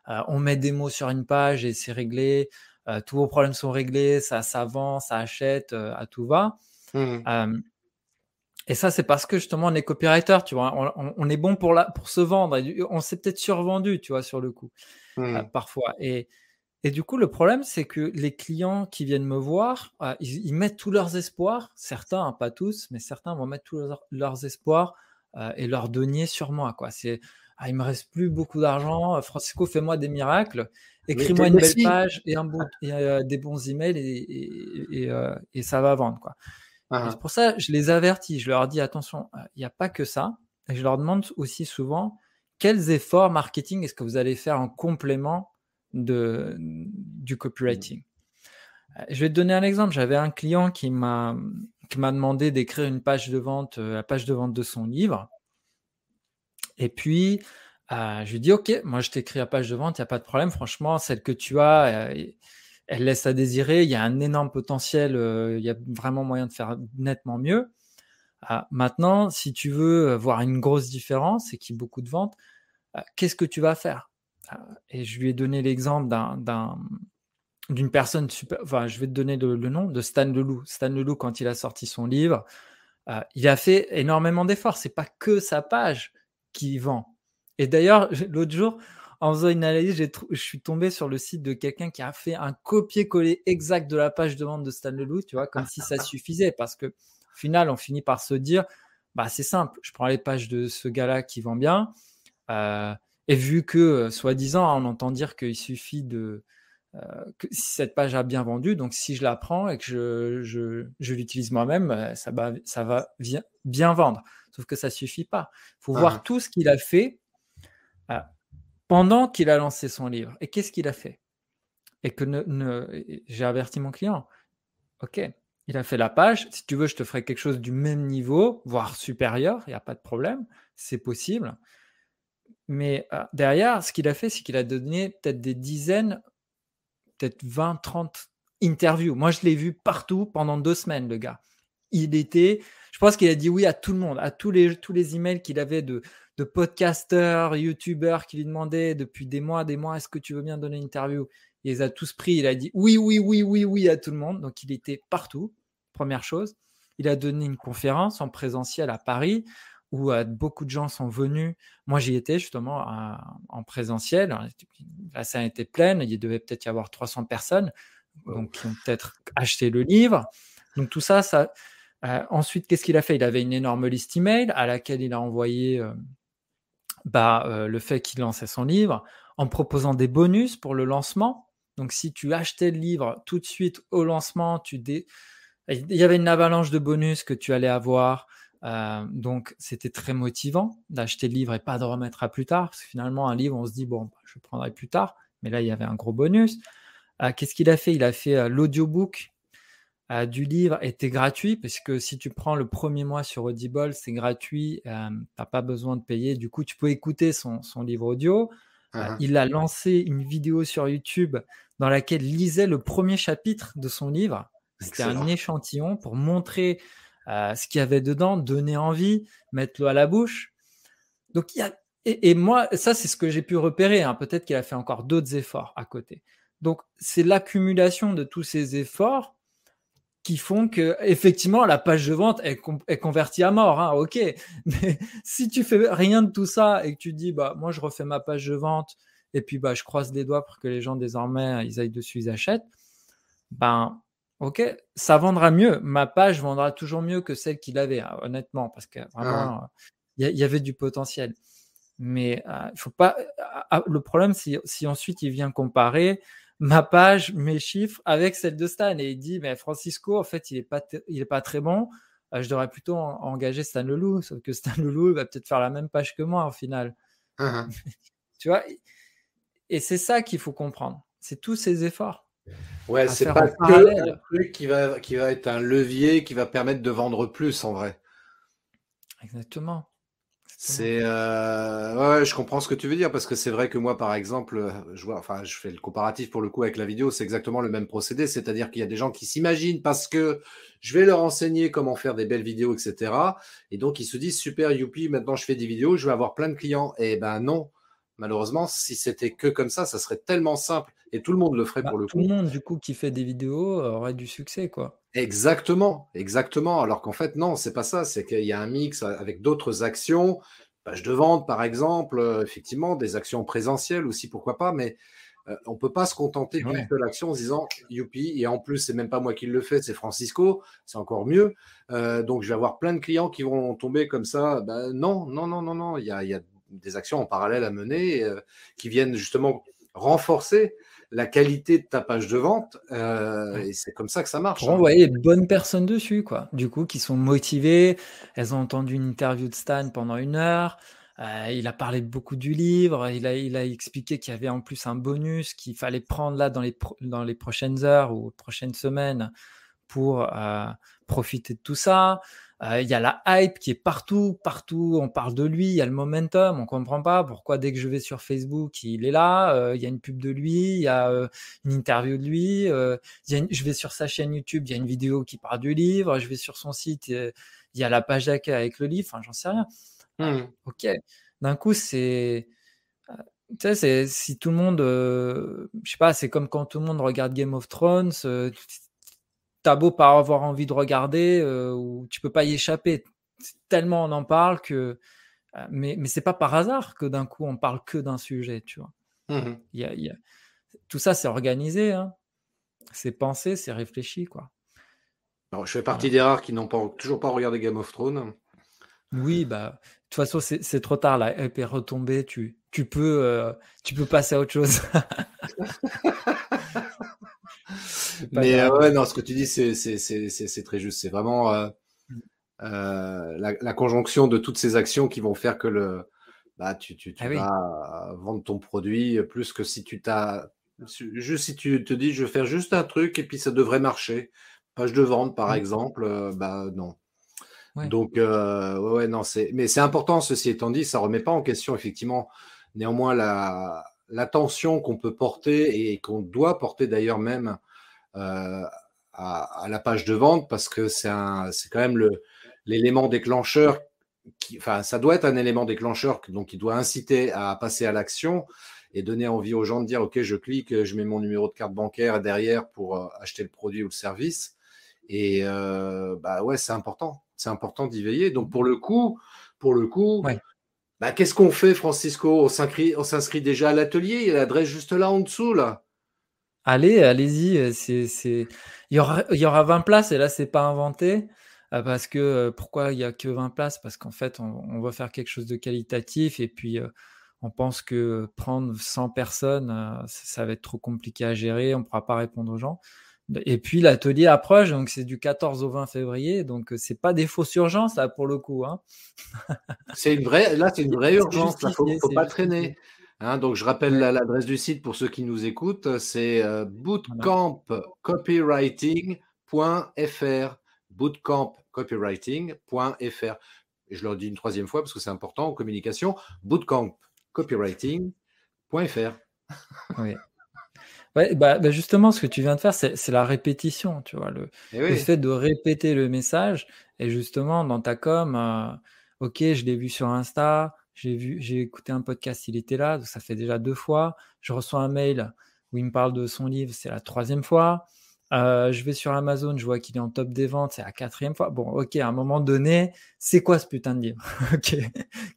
On met des mots sur une page et c'est réglé. Tous vos problèmes sont réglés. Ça vend, ça achète, à tout va. Hmm. Euh, et ça, c'est parce que justement, on est copywriter, tu vois. On est bon pour se vendre. Et on s'est peut-être survendu, tu vois, sur le coup, Hmm. parfois. Et du coup, le problème, c'est que les clients qui viennent me voir, ils mettent tous leurs espoirs, certains, hein, pas tous, mais certains vont mettre tous leurs espoirs et leurs deniers sur moi, quoi. C'est, il me reste plus beaucoup d'argent, Francisco, fais-moi des miracles, Mais t'es écris-moi le une belle Messie. page et des bons emails et ça va vendre, quoi. Et c'est Ah, pour ça, je les avertis, je leur dis attention, il n'y a pas que ça. Et je leur demande aussi souvent quels efforts marketing est-ce que vous allez faire en complément du hmm. copywriting. Je vais te donner un exemple. J'avais un client qui m'a demandé d'écrire une page de vente, la page de vente de son livre. Et puis, je lui dis, OK, moi je t'écris la page de vente, il n'y a pas de problème. Franchement, celle que tu as, elle laisse à désirer. Il y a un énorme potentiel. Il y a vraiment moyen de faire nettement mieux. Maintenant, si tu veux voir une grosse différence et qu'il y ait beaucoup de ventes, qu'est-ce que tu vas faire? Et je lui ai donné l'exemple d'une personne super. Enfin, je vais te donner le nom de Stan Leloup. Stan Leloup, quand il a sorti son livre, il a fait énormément d'efforts. C'est pas que sa page qui vend. Et d'ailleurs, l'autre jour, en faisant une analyse, je suis tombé sur le site de quelqu'un qui a fait un copier-coller exact de la page de vente de Stan Leloup, tu vois, comme si ça suffisait. Parce que, au final, on finit par se dire, bah, c'est simple, je prends les pages de ce gars-là qui vend bien. Et vu que, soi-disant, on entend dire qu'il suffit que si cette page a bien vendu, donc si je la prends et que je l'utilise moi-même, ça va bien vendre. Sauf que ça suffit pas. Il faut voir tout ce qu'il a fait pendant qu'il a lancé son livre. Et qu'est-ce qu'il a fait? Et que j'ai averti mon client. Ok, il a fait la page. Si tu veux, je te ferai quelque chose du même niveau, voire supérieur. Il n'y a pas de problème. C'est possible. Mais derrière, ce qu'il a fait, c'est qu'il a donné peut-être des dizaines, peut-être 20, 30 interviews. Moi, je l'ai vu partout pendant 2 semaines, le gars. Je pense qu'il a dit oui à tout le monde, à tous les emails qu'il avait de podcasteurs, youtubeurs qui lui demandaient depuis des mois, est-ce que tu veux bien donner une interview? Il les a tous pris, il a dit oui, oui, oui, oui, oui à tout le monde. Donc, il était partout, première chose. Il a donné une conférence en présentiel à Paris où beaucoup de gens sont venus. Moi, j'y étais justement en présentiel. La salle était pleine, il devait peut-être y avoir 300 personnes donc, qui ont peut-être acheté le livre. Donc, tout ça, ensuite, qu'est-ce qu'il a fait? Il avait une énorme liste email à laquelle il a envoyé le fait qu'il lançait son livre en proposant des bonus pour le lancement. Donc, si tu achetais le livre tout de suite au lancement, il y avait une avalanche de bonus que tu allais avoir. Donc, c'était très motivant d'acheter le livre et pas de remettre à plus tard. Parce que finalement, un livre, on se dit, bon, je le prendrai plus tard. Mais là, il y avait un gros bonus. Qu'est-ce qu'il a fait? Il a fait l'audiobook du livre était gratuit, parce que si tu prends le premier mois sur Audible, c'est gratuit, tu n'as pas besoin de payer. Du coup, tu peux écouter son livre audio. Il a lancé une vidéo sur YouTube dans laquelle il lisait le premier chapitre de son livre. C'était un échantillon pour montrer ce qu'il y avait dedans, donner envie, mettre l'eau à la bouche. Donc, et moi, ça, c'est ce que j'ai pu repérer. Peut-être qu'il a fait encore d'autres efforts à côté. Donc, c'est l'accumulation de tous ces efforts qui font que, effectivement, la page de vente est convertie à mort. Ok, mais si tu fais rien de tout ça et que tu dis, moi, je refais ma page de vente et puis je croise les doigts pour que les gens désormais ils aillent dessus, ils achètent. Ok, ça vendra mieux. Ma page vendra toujours mieux que celle qu'il avait, honnêtement, parce que vraiment, il y avait du potentiel. Mais il faut pas. Le problème, c'est si ensuite il vient comparer ma page, mes chiffres avec celle de Stan et il dit, mais Francisco, en fait, il est pas très bon. Je devrais plutôt engager Stan Leloup, sauf que Stan Leloup va peut-être faire la même page que moi au final. Tu vois, et c'est ça qu'il faut comprendre. C'est tous ces efforts. Ouais, c'est pas que un truc qui va être un levier qui va permettre de vendre plus en vrai. Exactement. C'est ouais, je comprends ce que tu veux dire, parce que c'est vrai que moi, par exemple, je fais le comparatif pour le coup avec la vidéo, c'est exactement le même procédé, c'est-à-dire qu'il y a des gens qui s'imaginent parce que je vais leur enseigner comment faire des belles vidéos, etc. Et donc ils se disent super, youpi, maintenant je fais des vidéos, je vais avoir plein de clients. Et ben non, malheureusement, si c'était que comme ça serait tellement simple et tout le monde le ferait pour le coup. Tout le monde du coup qui fait des vidéos aurait du succès, quoi. Exactement, exactement. Alors qu'en fait, non, c'est pas ça. C'est qu'il y a un mix avec d'autres actions, page de vente par exemple, effectivement, des actions présentielles aussi, pourquoi pas, mais on peut pas se contenter d'une seule action en se disant youpi, et en plus, c'est même pas moi qui le fais, c'est Francisco, c'est encore mieux. Donc, je vais avoir plein de clients qui vont tomber comme ça. Non, non, non, non, non. Il y a des actions en parallèle à mener qui viennent justement renforcer la qualité de ta page de vente, et c'est comme ça que ça marche. Pour envoyer les bonnes personnes dessus, quoi. Du coup, qui sont motivées, elles ont entendu une interview de Stan pendant 1 heure, il a parlé beaucoup du livre, il a expliqué qu'il y avait en plus un bonus qu'il fallait prendre là dans les prochaines heures ou prochaines semaines pour profiter de tout ça. Il y a la hype qui est partout, on parle de lui, il y a le momentum, on comprend pas pourquoi dès que je vais sur Facebook, il est là, il y a une pub de lui, il y a une interview de lui, je vais sur sa chaîne YouTube, il y a une vidéo qui parle du livre, je vais sur son site, il y a la page d'accueil avec le livre, j'en sais rien. Ok, d'un coup, tu sais, si tout le monde, je sais pas, c'est comme quand tout le monde regarde Game of Thrones, t'as beau pas avoir envie de regarder, ou tu peux pas y échapper. Tellement on en parle que, mais c'est pas par hasard que d'un coup on parle que d'un sujet, tu vois. Tout ça, c'est organisé, hein. C'est pensé, c'est réfléchi, quoi. Alors, je fais partie des rares qui n'ont toujours pas regardé Game of Thrones. Oui, de toute façon, c'est trop tard, la hype est retombée, tu peux passer à autre chose. C'est pas Mais grave. ouais, non, ce que tu dis, c'est très juste. C'est vraiment la conjonction de toutes ces actions qui vont faire que tu Ah oui. vas vendre ton produit plus que juste si tu te dis, je vais faire juste un truc et puis ça devrait marcher. Page de vente, par Mm. exemple, non. Ouais. Donc, ouais, non, mais c'est important, ceci étant dit, ça remet pas en question, effectivement, néanmoins, l'attention qu'on peut porter et qu'on doit porter d'ailleurs même euh, à la page de vente parce que c'est quand même l'élément déclencheur enfin, ça doit être un élément déclencheur donc il doit inciter à passer à l'action et donner envie aux gens de dire, OK, je clique, je mets mon numéro de carte bancaire derrière pour acheter le produit ou le service. Et ouais, c'est important d'y veiller. Donc pour le coup, Ouais. qu'est-ce qu'on fait, Francisco? On s'inscrit déjà à l'atelier. Il y a l'adresse juste là en dessous, là. Allez-y. Il y aura 20 places et là, c'est pas inventé. Parce que pourquoi il y a que 20 places? Parce qu'en fait, on va faire quelque chose de qualitatif et puis on pense que prendre 100 personnes, ça va être trop compliqué à gérer. On ne pourra pas répondre aux gens. Et puis l'atelier approche, donc c'est du 14 au 20 février. Donc c'est pas des fausses urgences là pour le coup, hein. Là, c'est une vraie C'est urgence. Là, justifié, faut c'est pas justifié. traîner. Hein, donc, je rappelle Ouais, l'adresse du site pour ceux qui nous écoutent. C'est voilà. bootcampcopywriting.fr. Bootcampcopywriting.fr. Et je le dis une troisième fois parce que c'est important en communication. Bootcampcopywriting.fr. Ouais. Ouais, bah, justement, ce que tu viens de faire, c'est la répétition, tu vois, Et le oui, fait de répéter le message. Et justement, dans ta com, ok, je l'ai vu sur Insta, j'ai écouté un podcast, il était là, donc ça fait déjà 2 fois. Je reçois un mail où il me parle de son livre, c'est la 3e fois. Je vais sur Amazon, je vois qu'il est en top des ventes, c'est la 4e fois. Bon, ok, à un moment donné, c'est quoi ce putain de livre? Ok,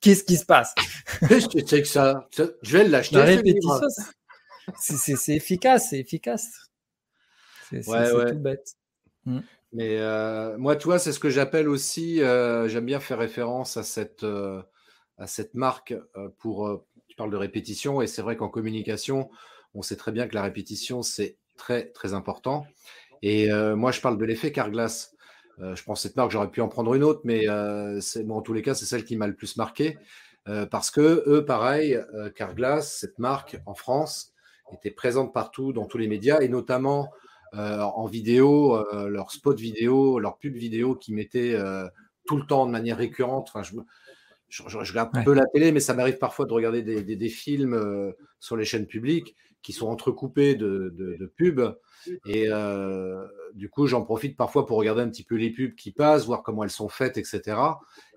qu'est-ce qui se passe? qu'est-ce que c'est que ça? Je vais La l'acheter, ce livre. répétition, c'est efficace, c'est efficace. Ouais, C'est ouais. tout bête. Mm. Mais moi, tu vois, c'est ce que j'appelle aussi, j'aime bien faire référence à cette marque tu parles de répétition, et c'est vrai qu'en communication, on sait très bien que la répétition, c'est très, très important. Et moi, je parle de l'effet Carglass. Je prends cette marque, j'aurais pu en prendre une autre, mais bon, en tous les cas, c'est celle qui m'a le plus marqué. Parce que eux, pareil, Carglass, cette marque en France, était présente partout dans tous les médias, et notamment en vidéo, leurs spots vidéo, leurs pubs vidéo qui mettaient tout le temps de manière récurrente. Enfin, je regarde Ouais. peu la télé, mais ça m'arrive parfois de regarder des films sur les chaînes publiques qui sont entrecoupés de pubs. Et du coup, j'en profite parfois pour regarder un petit peu les pubs qui passent, voir comment elles sont faites, etc.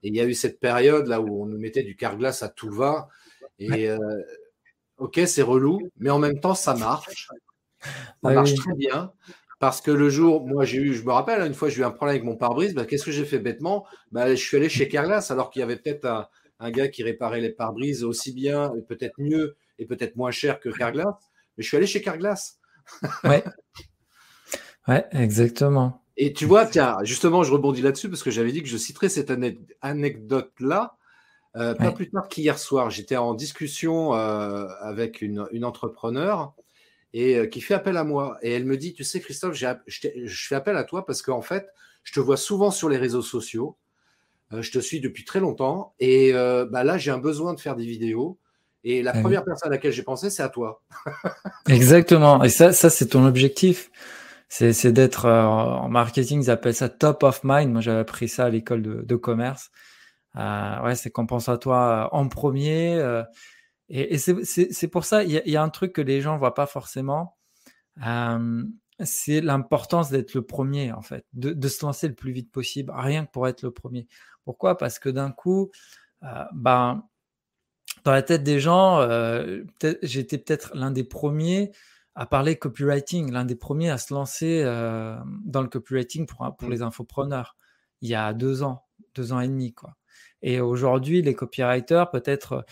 Et il y a eu cette période là où on nous mettait du Carglass à tout va. Ouais. Et ok, c'est relou, mais en même temps, ça marche. Ça Ah marche oui. très bien. Parce que le jour, moi, je me rappelle, une fois, j'ai eu un problème avec mon pare-brise. Qu'est-ce que j'ai fait bêtement? Je suis allé chez Carglass, alors qu'il y avait peut-être un gars qui réparait les pare-brises aussi bien, et peut-être mieux, et peut-être moins cher que Carglass. Mais je suis allé chez Carglass. Ouais. Ouais, exactement. Et tu vois, tiens, justement, je rebondis là-dessus parce que j'avais dit que je citerais cette anecdote-là. Pas Ouais. plus tard qu'hier soir, j'étais en discussion avec une entrepreneur et qui fait appel à moi. Et elle me dit, tu sais, Christophe, je fais appel à toi parce qu'en fait, je te vois souvent sur les réseaux sociaux. Je te suis depuis très longtemps. Et là, j'ai un besoin de faire des vidéos. Et la Ah oui. première personne à laquelle j'ai pensé, c'est à toi. Exactement. Et ça, c'est ton objectif. C'est d'être en marketing, ils appellent ça top of mind. Moi, j'avais appris ça à l'école de commerce. Ouais, c'est qu'on pense à toi en premier. Et c'est pour ça, il y a un truc que les gens voient pas forcément. Euh, c'est l'importance d'être le premier, en fait, de se lancer le plus vite possible, rien que pour être le premier. Pourquoi? Parce que d'un coup, ben, dans la tête des gens, j'étais peut-être l'un des premiers à parler copywriting, l'un des premiers à se lancer dans le copywriting pour Mm. les infopreneurs, il y a 2 ans, 2 ans et demi, quoi. Et aujourd'hui, les copywriters, peut-être,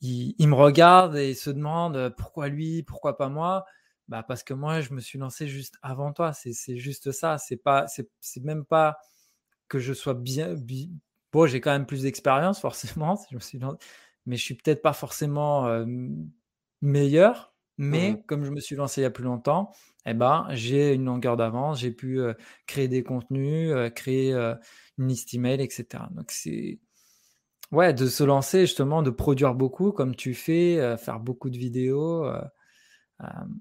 ils me regardent et se demandent pourquoi lui, pourquoi pas moi? Bah parce que moi, je me suis lancé juste avant toi. C'est juste ça. C'est même pas que je sois bien. Bon, j'ai quand même plus d'expérience, forcément, si je me suis lancé, mais je suis peut-être pas forcément meilleur. Mmh. Mais comme je me suis lancé il y a plus longtemps, eh ben, j'ai une longueur d'avance, j'ai pu, créer des contenus, créer, une liste email et cetera. Donc c'est ouais, de se lancer justement, de produire beaucoup comme tu fais, faire beaucoup de vidéos,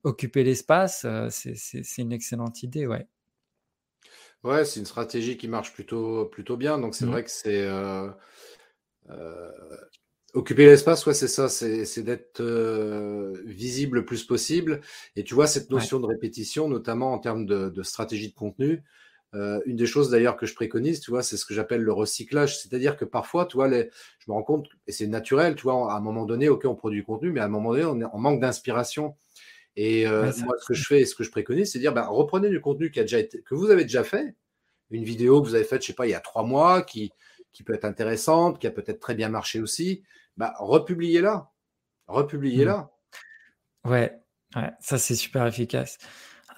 occuper l'espace, c'est une excellente idée, ouais. Ouais, c'est une stratégie qui marche plutôt bien. Donc c'est Mmh. vrai que heu, occuper l'espace, ouais, c'est ça, c'est d'être, visible le plus possible. Et tu vois, cette Ouais, notion de répétition, notamment en termes de stratégie de contenu, une des choses d'ailleurs que je préconise, tu vois, c'est ce que j'appelle le recyclage. C'est-à-dire que parfois, tu vois, je me rends compte, et c'est naturel, tu vois, à un moment donné, OK, on produit du contenu, mais à un moment donné, on est en manque d'inspiration. Et ouais, ça moi, ce que je fais et ce que je préconise, c'est dire, bah, reprenez du contenu que vous avez déjà fait, une vidéo que vous avez faite, je sais pas, il y a 3 mois, qui peut être intéressante, qui a peut-être très bien marché aussi, bah, republiez-la, mmh. republiez-la. Ouais, ouais, ça c'est super efficace.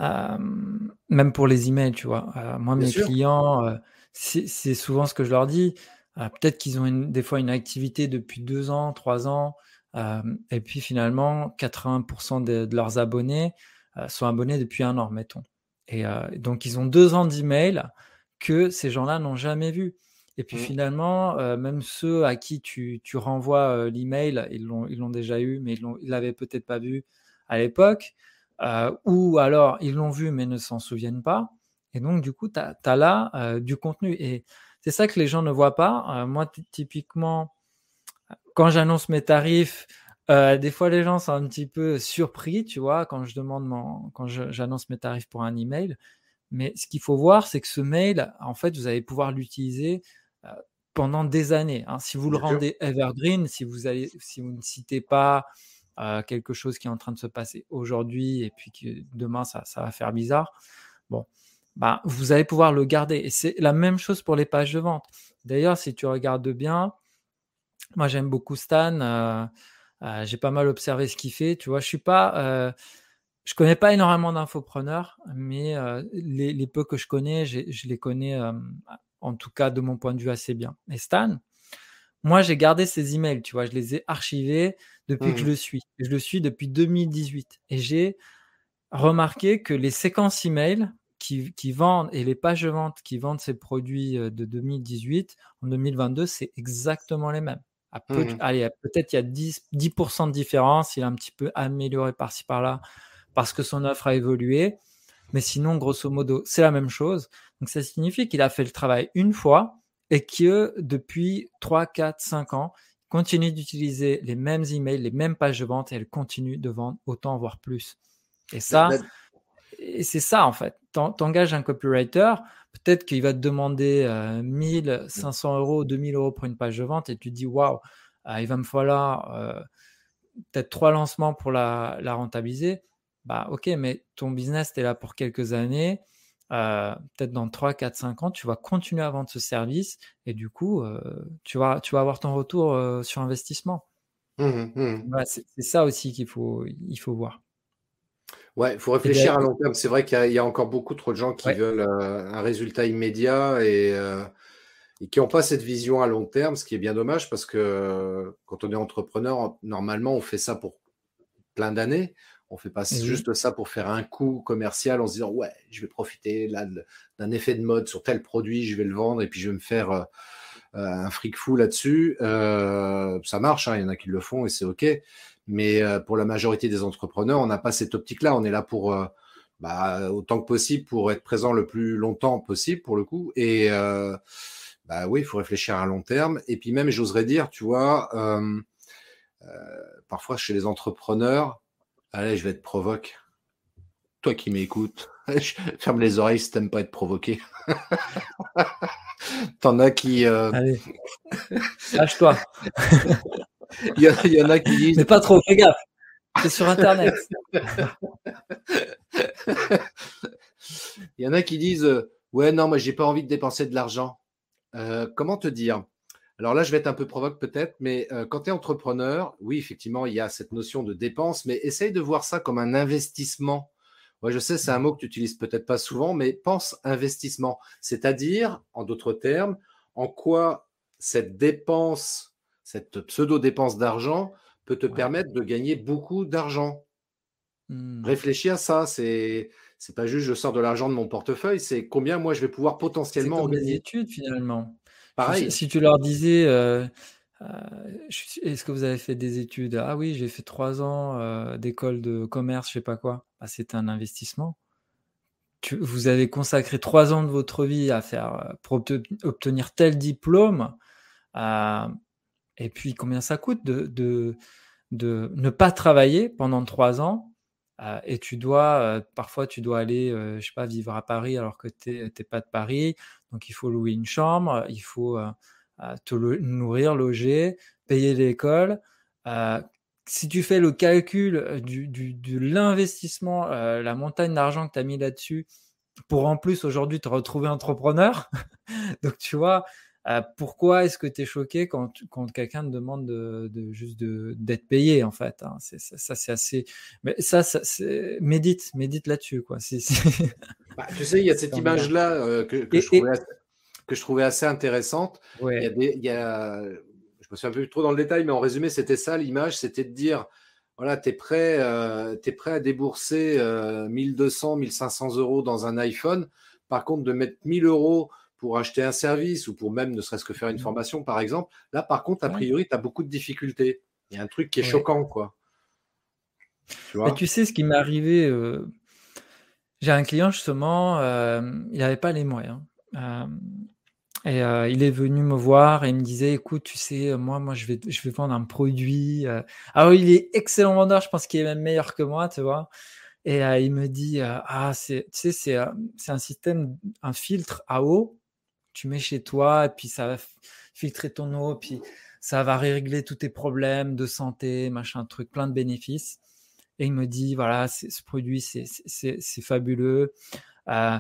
Même pour les emails, tu vois? Moi, Bien mes sûr. clients, c'est souvent ce que je leur dis. Peut-être qu'ils ont des fois une activité depuis 2 ans, 3 ans, et puis finalement 80 de leurs abonnés, sont abonnés depuis 1 an, mettons. Et donc ils ont 2 ans d'emails que ces gens-là n'ont jamais vus. Et puis Mmh. finalement, même ceux à qui tu renvoies, l'email, ils l'ont déjà eu, mais ils l'avaient peut-être pas vu à l'époque, ou alors ils l'ont vu mais ne s'en souviennent pas. Et donc du coup, tu as là, du contenu et c'est ça que les gens ne voient pas. Moi typiquement, quand j'annonce mes tarifs, des fois les gens sont un petit peu surpris, tu vois? Quand j'annonce mes tarifs pour un email. Mais ce qu'il faut voir, c'est que ce mail, en fait, vous allez pouvoir l'utiliser, heu, pendant des années, hein. Si vous le Bien sûr. rendez evergreen, si vous ne citez pas, quelque chose qui est en train de se passer aujourd'hui et puis que demain ça va faire bizarre, bon, bah, vous allez pouvoir le garder et c'est la même chose pour les pages de vente. D'ailleurs, si tu regardes bien, moi j'aime beaucoup Stan, j'ai pas mal observé ce qu'il fait, tu vois? Je connais pas énormément d'infopreneurs, mais les peu que je connais, je les connais, en tout cas de mon point de vue assez bien. Et Stan, moi j'ai gardé ses emails, tu vois? Je les ai archivés depuis que je Mmh. le suis. Je le suis depuis 2018 et j'ai remarqué que les séquences emails qui vendent et les pages de vente qui vendent ces produits, de 2018, en 2022, c'est exactement les mêmes. À peu Mmh. allez, peut-être il y a 10 de différence, il a un petit peu amélioré par-ci par-là parce que son offre a évolué, mais sinon, grosso modo, c'est la même chose. Donc ça signifie qu'il a fait le travail une fois et que depuis 3, 4, 5 ans, il continue d'utiliser les mêmes emails, les mêmes pages de vente et elle continue de vendre autant, voire plus. Et Bah ça bah et c'est ça en fait. Tu un copywriter, peut-être qu'il va te demander, 1 500 €, 2 000 € pour une page de vente et tu te dis: «Waouh, il va me falloir, peut-être 3 lancements pour la rentabiliser». Bah, OK, mais ton business, tu es là pour quelques années, peut-être dans 3, 4, 5 ans, tu vas continuer à vendre ce service et du coup, tu vas avoir ton retour, sur investissement. mmh mmh. Voilà, c'est ça aussi il faut voir Ouais, il faut et dé réfléchir à long terme. C'est vrai qu'il y a encore beaucoup trop de gens qui ouais, veulent, un résultat immédiat et qui ont pas cette vision à long terme, ce qui est bien dommage parce que, quand on est entrepreneur, normalement, on fait ça pour plein d'années. On fait pas et oui. juste ça pour faire un coup commercial en se disant: «Ouais, je vais profiter là d'un effet de mode sur tel produit, je vais le vendre et puis je vais me faire, un fric fou là-dessus». Ça marche, hein, il y en a qui le font et c'est OK. Mais, pour la majorité des entrepreneurs, on n'a pas cette optique-là. On est là pour, bah, autant que possible pour être présent le plus longtemps possible pour le coup. Et bah, oui, il faut réfléchir à long terme. Et puis même, j'oserais dire, tu vois, parfois chez les entrepreneurs, allez, je vais être provoque. Toi qui m'écoutes, ferme les oreilles si t'aimes pas être provoqué. T'en as qui, Allez, lâche-toi, il y en a qui mais disent, pas trop, fais gaffe, c'est sur internet. il y en a qui disent, ouais, non, moi j'ai pas envie de dépenser de l'argent. Comment te dire? Alors là, je vais être un peu provoque peut-être, mais quand tu es entrepreneur, oui, effectivement, il y a cette notion de dépense, mais essaye de voir ça comme un investissement. Ouais, je sais, c'est un Mmh, mot que tu utilises peut-être pas souvent, mais pense investissement. C'est-à-dire, en d'autres termes, en quoi cette dépense, cette pseudo-dépense d'argent peut te ouais. permettre de gagner beaucoup d'argent. Réfléchis à ça, c'est pas juste je sors de l'argent de mon portefeuille, c'est combien moi je vais pouvoir C'est potentiellement en comme les gagner. études finalement. Pareil. Si tu leur disais, heu, «Est-ce que vous avez fait des études?» «Ah oui, j'ai fait 3 ans, d'école de commerce, je sais pas quoi». Bah, c'était un investissement. Vous avez consacré 3 ans de votre vie à faire, pour obtenir tel diplôme, heu et puis combien ça coûte de ne pas travailler pendant 3 ans, et parfois tu dois aller, je sais pas, vivre à Paris alors que tu pas de Paris. Donc il faut louer une chambre, il faut, te nourrir, loger, payer l'école. Heu, Si tu fais le calcul, de l'investissement, la montagne d'argent que tu as mis là-dessus pour en plus aujourd'hui te retrouver entrepreneur. Donc tu vois, pourquoi est-ce que tu es choqué quand quelqu'un te demande d'être payé en fait, hein? Ça c'est assez, mais ça c'est médite là-dessus quoi. Bah, tu sais, il y a C'est cette emmerdant. image-là, Et que je trouvais assez intéressante. ouais, Je me souviens plus trop dans le détail, mais en résumé, c'était ça l'image, c'était de dire, voilà, tu prêt à débourser 1200, 1500 € dans un iPhone. Par contre, de mettre 1000 € pour acheter un service ou pour même ne serait-ce que faire une mmh, formation, par exemple, là, par contre, a ouais, priori, tu as beaucoup de difficultés. Il y a un truc qui est ouais. choquant, quoi. Tu Et vois? tu sais ce qui m'est arrivé, j'ai un client justement, il avait pas les moyens, hem et il est venu me voir et il me disait: «Écoute, tu sais, moi je vais vendre un produit», alors il est excellent vendeur, je pense qu'il est même meilleur que moi, tu vois? Et il me dit, «Ah c'est tu sais, c'est un système, un filtre à eau, tu mets chez toi et puis ça va filtrer ton eau, puis ça va régler tous tes problèmes de santé, machin truc, plein de bénéfices». Et il me dit: «Voilà, c'est ce produit, c'est fabuleux, heu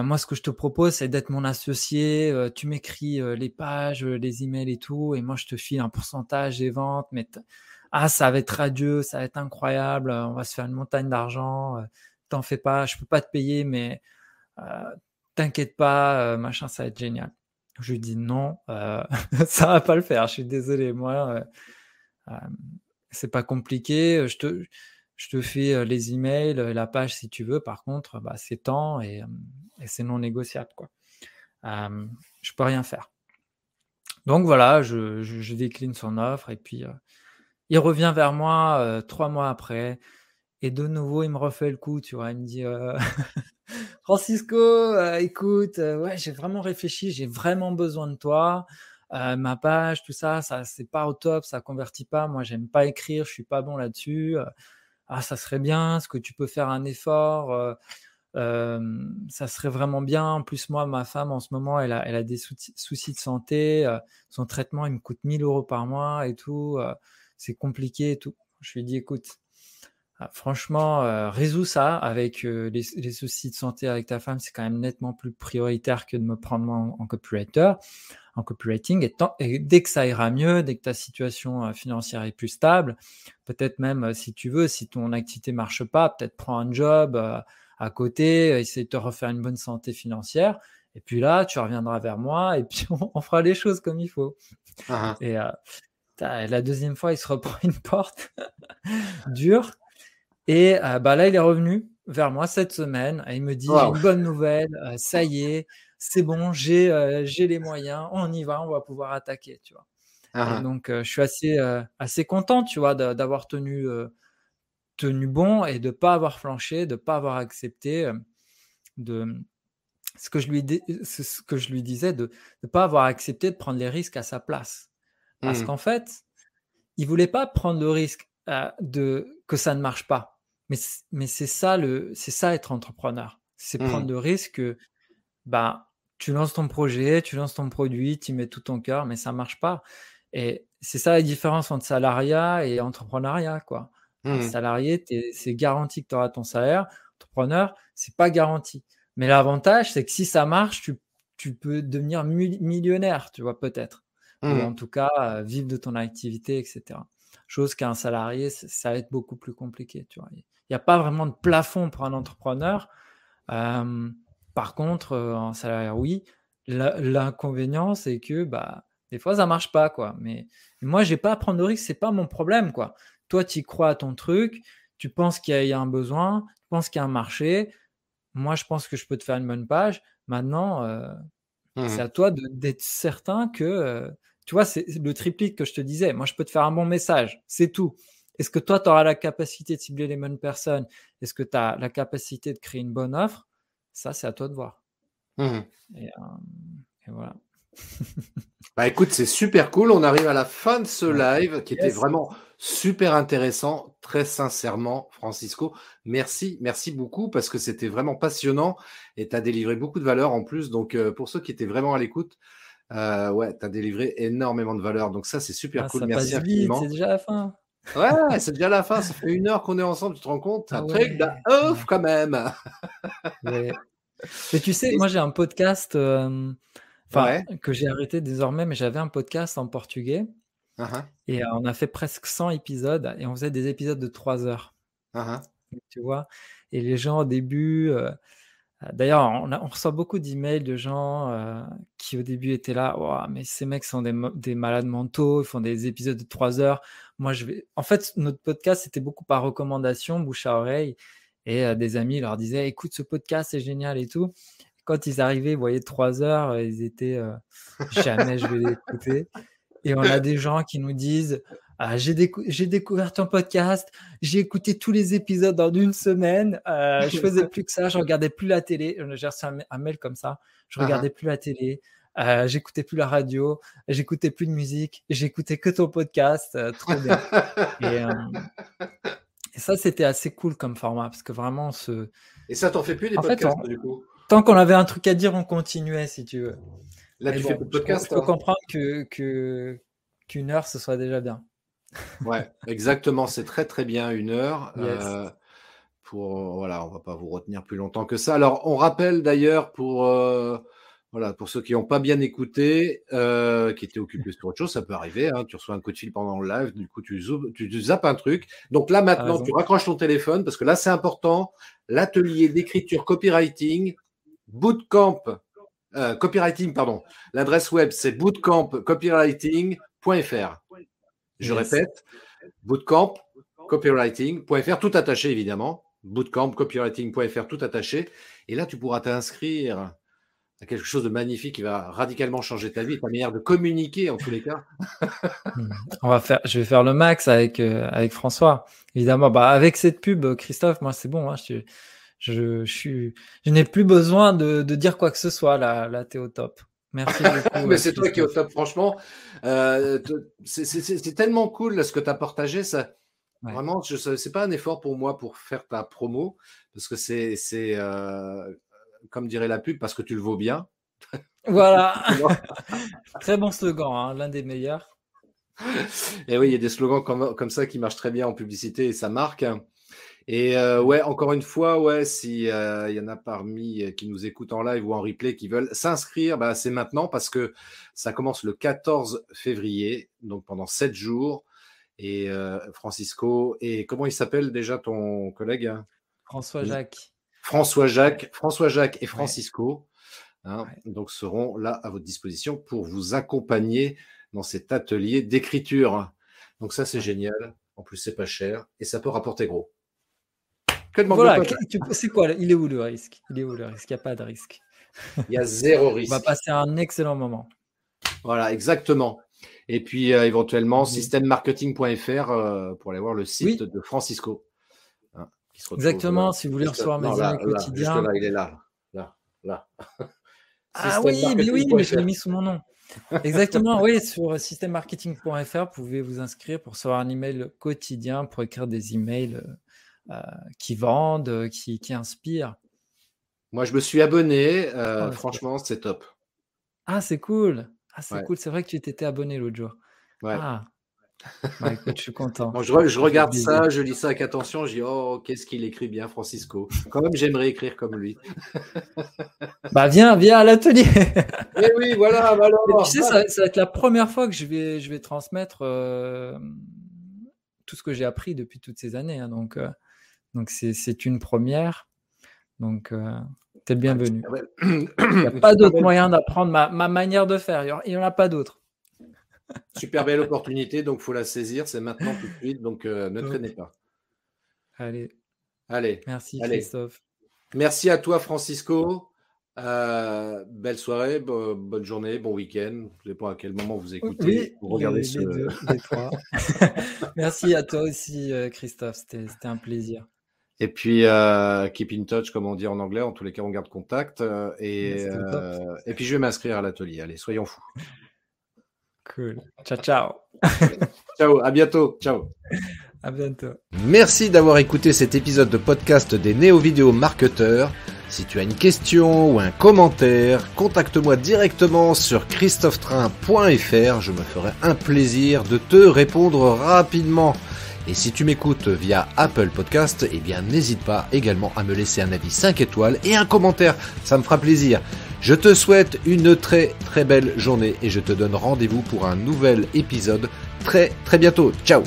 moi ce que je te propose, c'est d'être mon associé, tu m'écris, les pages, les emails et tout et moi je te file un pourcentage des ventes, mais ça va être radieux, ça va être incroyable, on va se faire une montagne d'argent, t'en fais pas, je peux pas te payer mais heu, t'inquiète pas, machin, ça va être génial». Je lui dis: «Non, ça va pas le faire, je suis désolé, moi, hem, c'est pas compliqué, je te fais, les emails, la page si tu veux. Par contre, bah, c'est tant et c'est non négociable, quoi. Je peux rien faire». Donc voilà, je décline son offre et puis, il revient vers moi, 3 mois après et de nouveau, il me refait le coup, tu vois? Il me dit, «Francisco, écoute, ouais, j'ai vraiment réfléchi, j'ai vraiment besoin de toi. Ma page, tout ça, c'est pas au top, ça convertit pas. Moi, j'aime pas écrire, je suis pas bon là-dessus, ça serait bien, est-ce que tu peux faire un effort, ça serait vraiment bien. En plus, moi, ma femme, en ce moment, elle a des soucis de santé, son traitement, il me coûte 1 000 € par mois et tout, c'est compliqué et tout». Je lui dis: «Écoute, franchement, résous ça avec, les soucis de santé avec ta femme, c'est quand même nettement plus prioritaire que de me prendre moi en copywriter, en copywriting et dès que ça ira mieux, dès que ta situation, financière est plus stable, peut-être même, si tu veux, si ton activité marche pas, peut-être prends un job, à côté, essaie de te refaire une bonne santé financière et puis là, tu reviendras vers moi et puis on fera les choses comme il faut». Hein, Et la deuxième fois, il se reprend une porte dure. Et bah, là, il est revenu vers moi cette semaine et il me dit: «J'ai waouh! une bonne nouvelle, ça y est, c'est bon, j'ai les moyens, on y va, on va pouvoir attaquer», tu vois? Hein, Et hein. donc je suis assez content, tu vois, d'avoir tenu bon et de pas avoir flanché, de pas avoir accepté, de ce que je lui disais, de pas avoir accepté de prendre les risques à sa place. Parce Mmh. qu'en fait, il voulait pas prendre le risque, de que ça ne marche pas. Mais c'est ça être entrepreneur. C'est Mmh. prendre le risque que, bah, tu lances ton projet, tu lances ton produit, tu y mets tout ton cœur, mais ça marche pas. Et c'est ça la différence entre salariat et entrepreneuriat, quoi. Mmh. Salarié, c'est garanti que tu auras ton salaire. Entrepreneur, c'est pas garanti. Mais l'avantage, c'est que si ça marche, tu peux devenir millionnaire, tu vois? Peut-être. Ou Mmh. en tout cas, vivre de ton activité et cetera. Chose qu'un salarié, ça va être beaucoup plus compliqué, tu vois? Il y a pas vraiment de plafond pour un entrepreneur. Hem, Par contre, en salariat, oui. L'inconvénient, c'est que, bah, des fois, ça marche pas, quoi. Mais moi, j'ai pas à prendre de risques, c'est pas mon problème, quoi. Toi, tu y crois à ton truc, tu penses qu'il y a un besoin, tu penses qu'il y a un marché. Moi, je pense que je peux te faire une bonne page. Maintenant, c'est à toi d'être certain que, tu vois, c'est le triptyque que je te disais. Moi, je peux te faire un bon message, c'est tout. Est-ce que toi, tu auras la capacité de cibler les bonnes personnes? Est-ce que tu as la capacité de créer une bonne offre? Ça, c'est à toi de voir. Et voilà. Bah écoute, c'est super cool. On arrive à la fin de ce live qui était vraiment super intéressant. Très sincèrement, Francisco, merci beaucoup parce que c'était vraiment passionnant et tu as délivré beaucoup de valeur en plus. Donc, pour ceux qui étaient vraiment à l'écoute, ouais, tu as délivré énormément de valeur. Donc, ça, c'est super cool. Ça Merci passe vite, infiniment. c'est déjà la fin. Ouais, c'est déjà la fin. Ça fait 1 heure qu'on est ensemble. Tu te rends compte? Un truc de ouf quand même. Ouais. Mais tu sais, moi, j'ai un podcast que j'ai arrêté désormais, mais j'avais un podcast en portugais. Et on a fait presque 100 épisodes et on faisait des épisodes de 3 heures. Tu vois? Et les gens au début, d'ailleurs, on reçoit beaucoup d'emails de gens qui au début étaient là, «Waouh, mais ces mecs sont des malades mentaux, ils font des épisodes de 3 heures. Moi, je vais». En fait, notre podcast, c'était beaucoup par recommandation, bouche à oreille, et des amis leur disaient, «Écoute ce podcast, c'est génial et tout». Quand ils arrivaient, ils voyaient 3 heures, ils étaient jamais je vais l'écouter. Et on a des gens qui nous disent, j'ai découvert ton podcast, j'ai écouté tous les épisodes en 1 semaine, je faisais plus que ça, je regardais plus la télé. J'ai reçu un mail comme ça, je regardais plus la télé, j'écoutais plus la radio, j'écoutais plus de musique, j'écoutais que ton podcast, trop bien. Et ça, c'était assez cool comme format parce que vraiment Et ça t'en fait plus des podcasts du coup? Tant qu'on avait un truc à dire, on continuait si tu veux. Là, tu fais plus de podcast. Je peux comprendre qu'une heure, ce soit déjà bien. Ouais, exactement. C'est très, très bien 1 heure. Yes. Voilà, on va pas vous retenir plus longtemps que ça. Alors, on rappelle d'ailleurs pour ceux qui n'ont pas bien écouté, qui étaient occupés sur autre chose, ça peut arriver. Tu reçois un coup de fil pendant le live, du coup, tu zappes un truc. Donc là, maintenant, tu raccroches ton téléphone parce que là, c'est important. L'atelier d'écriture copywriting, bootcamp, copywriting, pardon. L'adresse web, c'est bootcampcopywriting.fr. Je répète, bootcamp copywriting.fr, tout attaché évidemment. Bootcamp copywriting.fr, tout attaché. Et là, tu pourras t'inscrire à quelque chose de magnifique qui va radicalement changer ta vie, ta manière de communiquer en tous les cas. Je vais faire le max avec François. Évidemment, avec cette pub, Christophe, moi c'est bon. Je n'ai plus besoin de dire quoi que ce soit. Là, t'es au top. Merci beaucoup. Mais c'est toi qui es au top, franchement. C'est tellement cool là, ce que tu as partagé. Ça, vraiment, c'est pas un effort pour moi pour faire ta promo, parce que c'est comme dirait la pub, parce que tu le vaux bien. Voilà. Très bon slogan, l'un des meilleurs. Et oui, il y a des slogans comme ça qui marchent très bien en publicité et ça marque. Et ouais, encore une fois, ouais, si y en a parmi qui nous écoutent en live ou en replay qui veulent s'inscrire, c'est maintenant parce que ça commence le 14 février, donc pendant 7 jours. Et Francisco, et comment il s'appelle déjà ton collègue? François-Jacques. François-Jacques et Francisco, donc seront là à votre disposition pour vous accompagner dans cet atelier d'écriture. Donc ça, c'est génial. En plus, c'est pas cher et ça peut rapporter gros. Voilà, c'est quoi? Il est où le risque? Il n'y a pas de risque. Il y a 0 risque. On va passer un excellent moment. Voilà, exactement. Et puis, éventuellement, systemmarketing.fr pour aller voir le site de Francisco. Qui se retrouve, exactement, si vous voulez recevoir mes emails quotidiens. Juste là, il est là. Ah oui, mais je l'ai mis sous mon nom. Exactement, oui, sur systemmarketing.fr, vous pouvez vous inscrire pour recevoir un email quotidien, pour écrire des emails qui vendent, qui inspirent. Moi, je me suis abonné. Franchement, c'est top. Ah, c'est cool. Cool. C'est vrai que tu t'étais abonné l'autre jour. Ouais. Écoute, je suis content. Bon, je regarde ça, je lis ça avec attention. Je dis, oh, qu'est-ce qu'il écrit bien, Francisco. Quand même, j'aimerais écrire comme lui. Viens à l'atelier. Eh oui, voilà. Alors. Tu sais, ça va être la première fois que je vais transmettre tout ce que j'ai appris depuis toutes ces années. Donc c'est une première. Donc, tu es le bienvenu. Il n'y a pas d'autre moyen d'apprendre ma manière de faire. Il n'y en a pas d'autre. Super belle opportunité, donc il faut la saisir. C'est maintenant tout de suite, donc ne traînez pas. Allez, Allez. merci Allez. Christophe. Merci à toi, Francisco. Belle soirée, bonne journée, bon week-end. Ça dépend à quel moment vous écoutez Oui, ou regardez les deux, les trois. Merci à toi aussi, Christophe. C'était un plaisir. Et puis, keep in touch, comme on dit en anglais. En tous les cas, on garde contact. Et puis, je vais m'inscrire à l'atelier. Allez, soyons fous. Cool. Ciao, ciao. Ciao, à bientôt. Ciao. À bientôt. Merci d'avoir écouté cet épisode de podcast des Néo-Vidéo Marketeurs. Si tu as une question ou un commentaire, contacte-moi directement sur christophetrain.fr. Je me ferai un plaisir de te répondre rapidement. Et si tu m'écoutes via Apple Podcast, eh bien n'hésite pas également à me laisser un avis 5 étoiles et un commentaire, ça me fera plaisir. Je te souhaite une très très belle journée et je te donne rendez-vous pour un nouvel épisode très très bientôt. Ciao.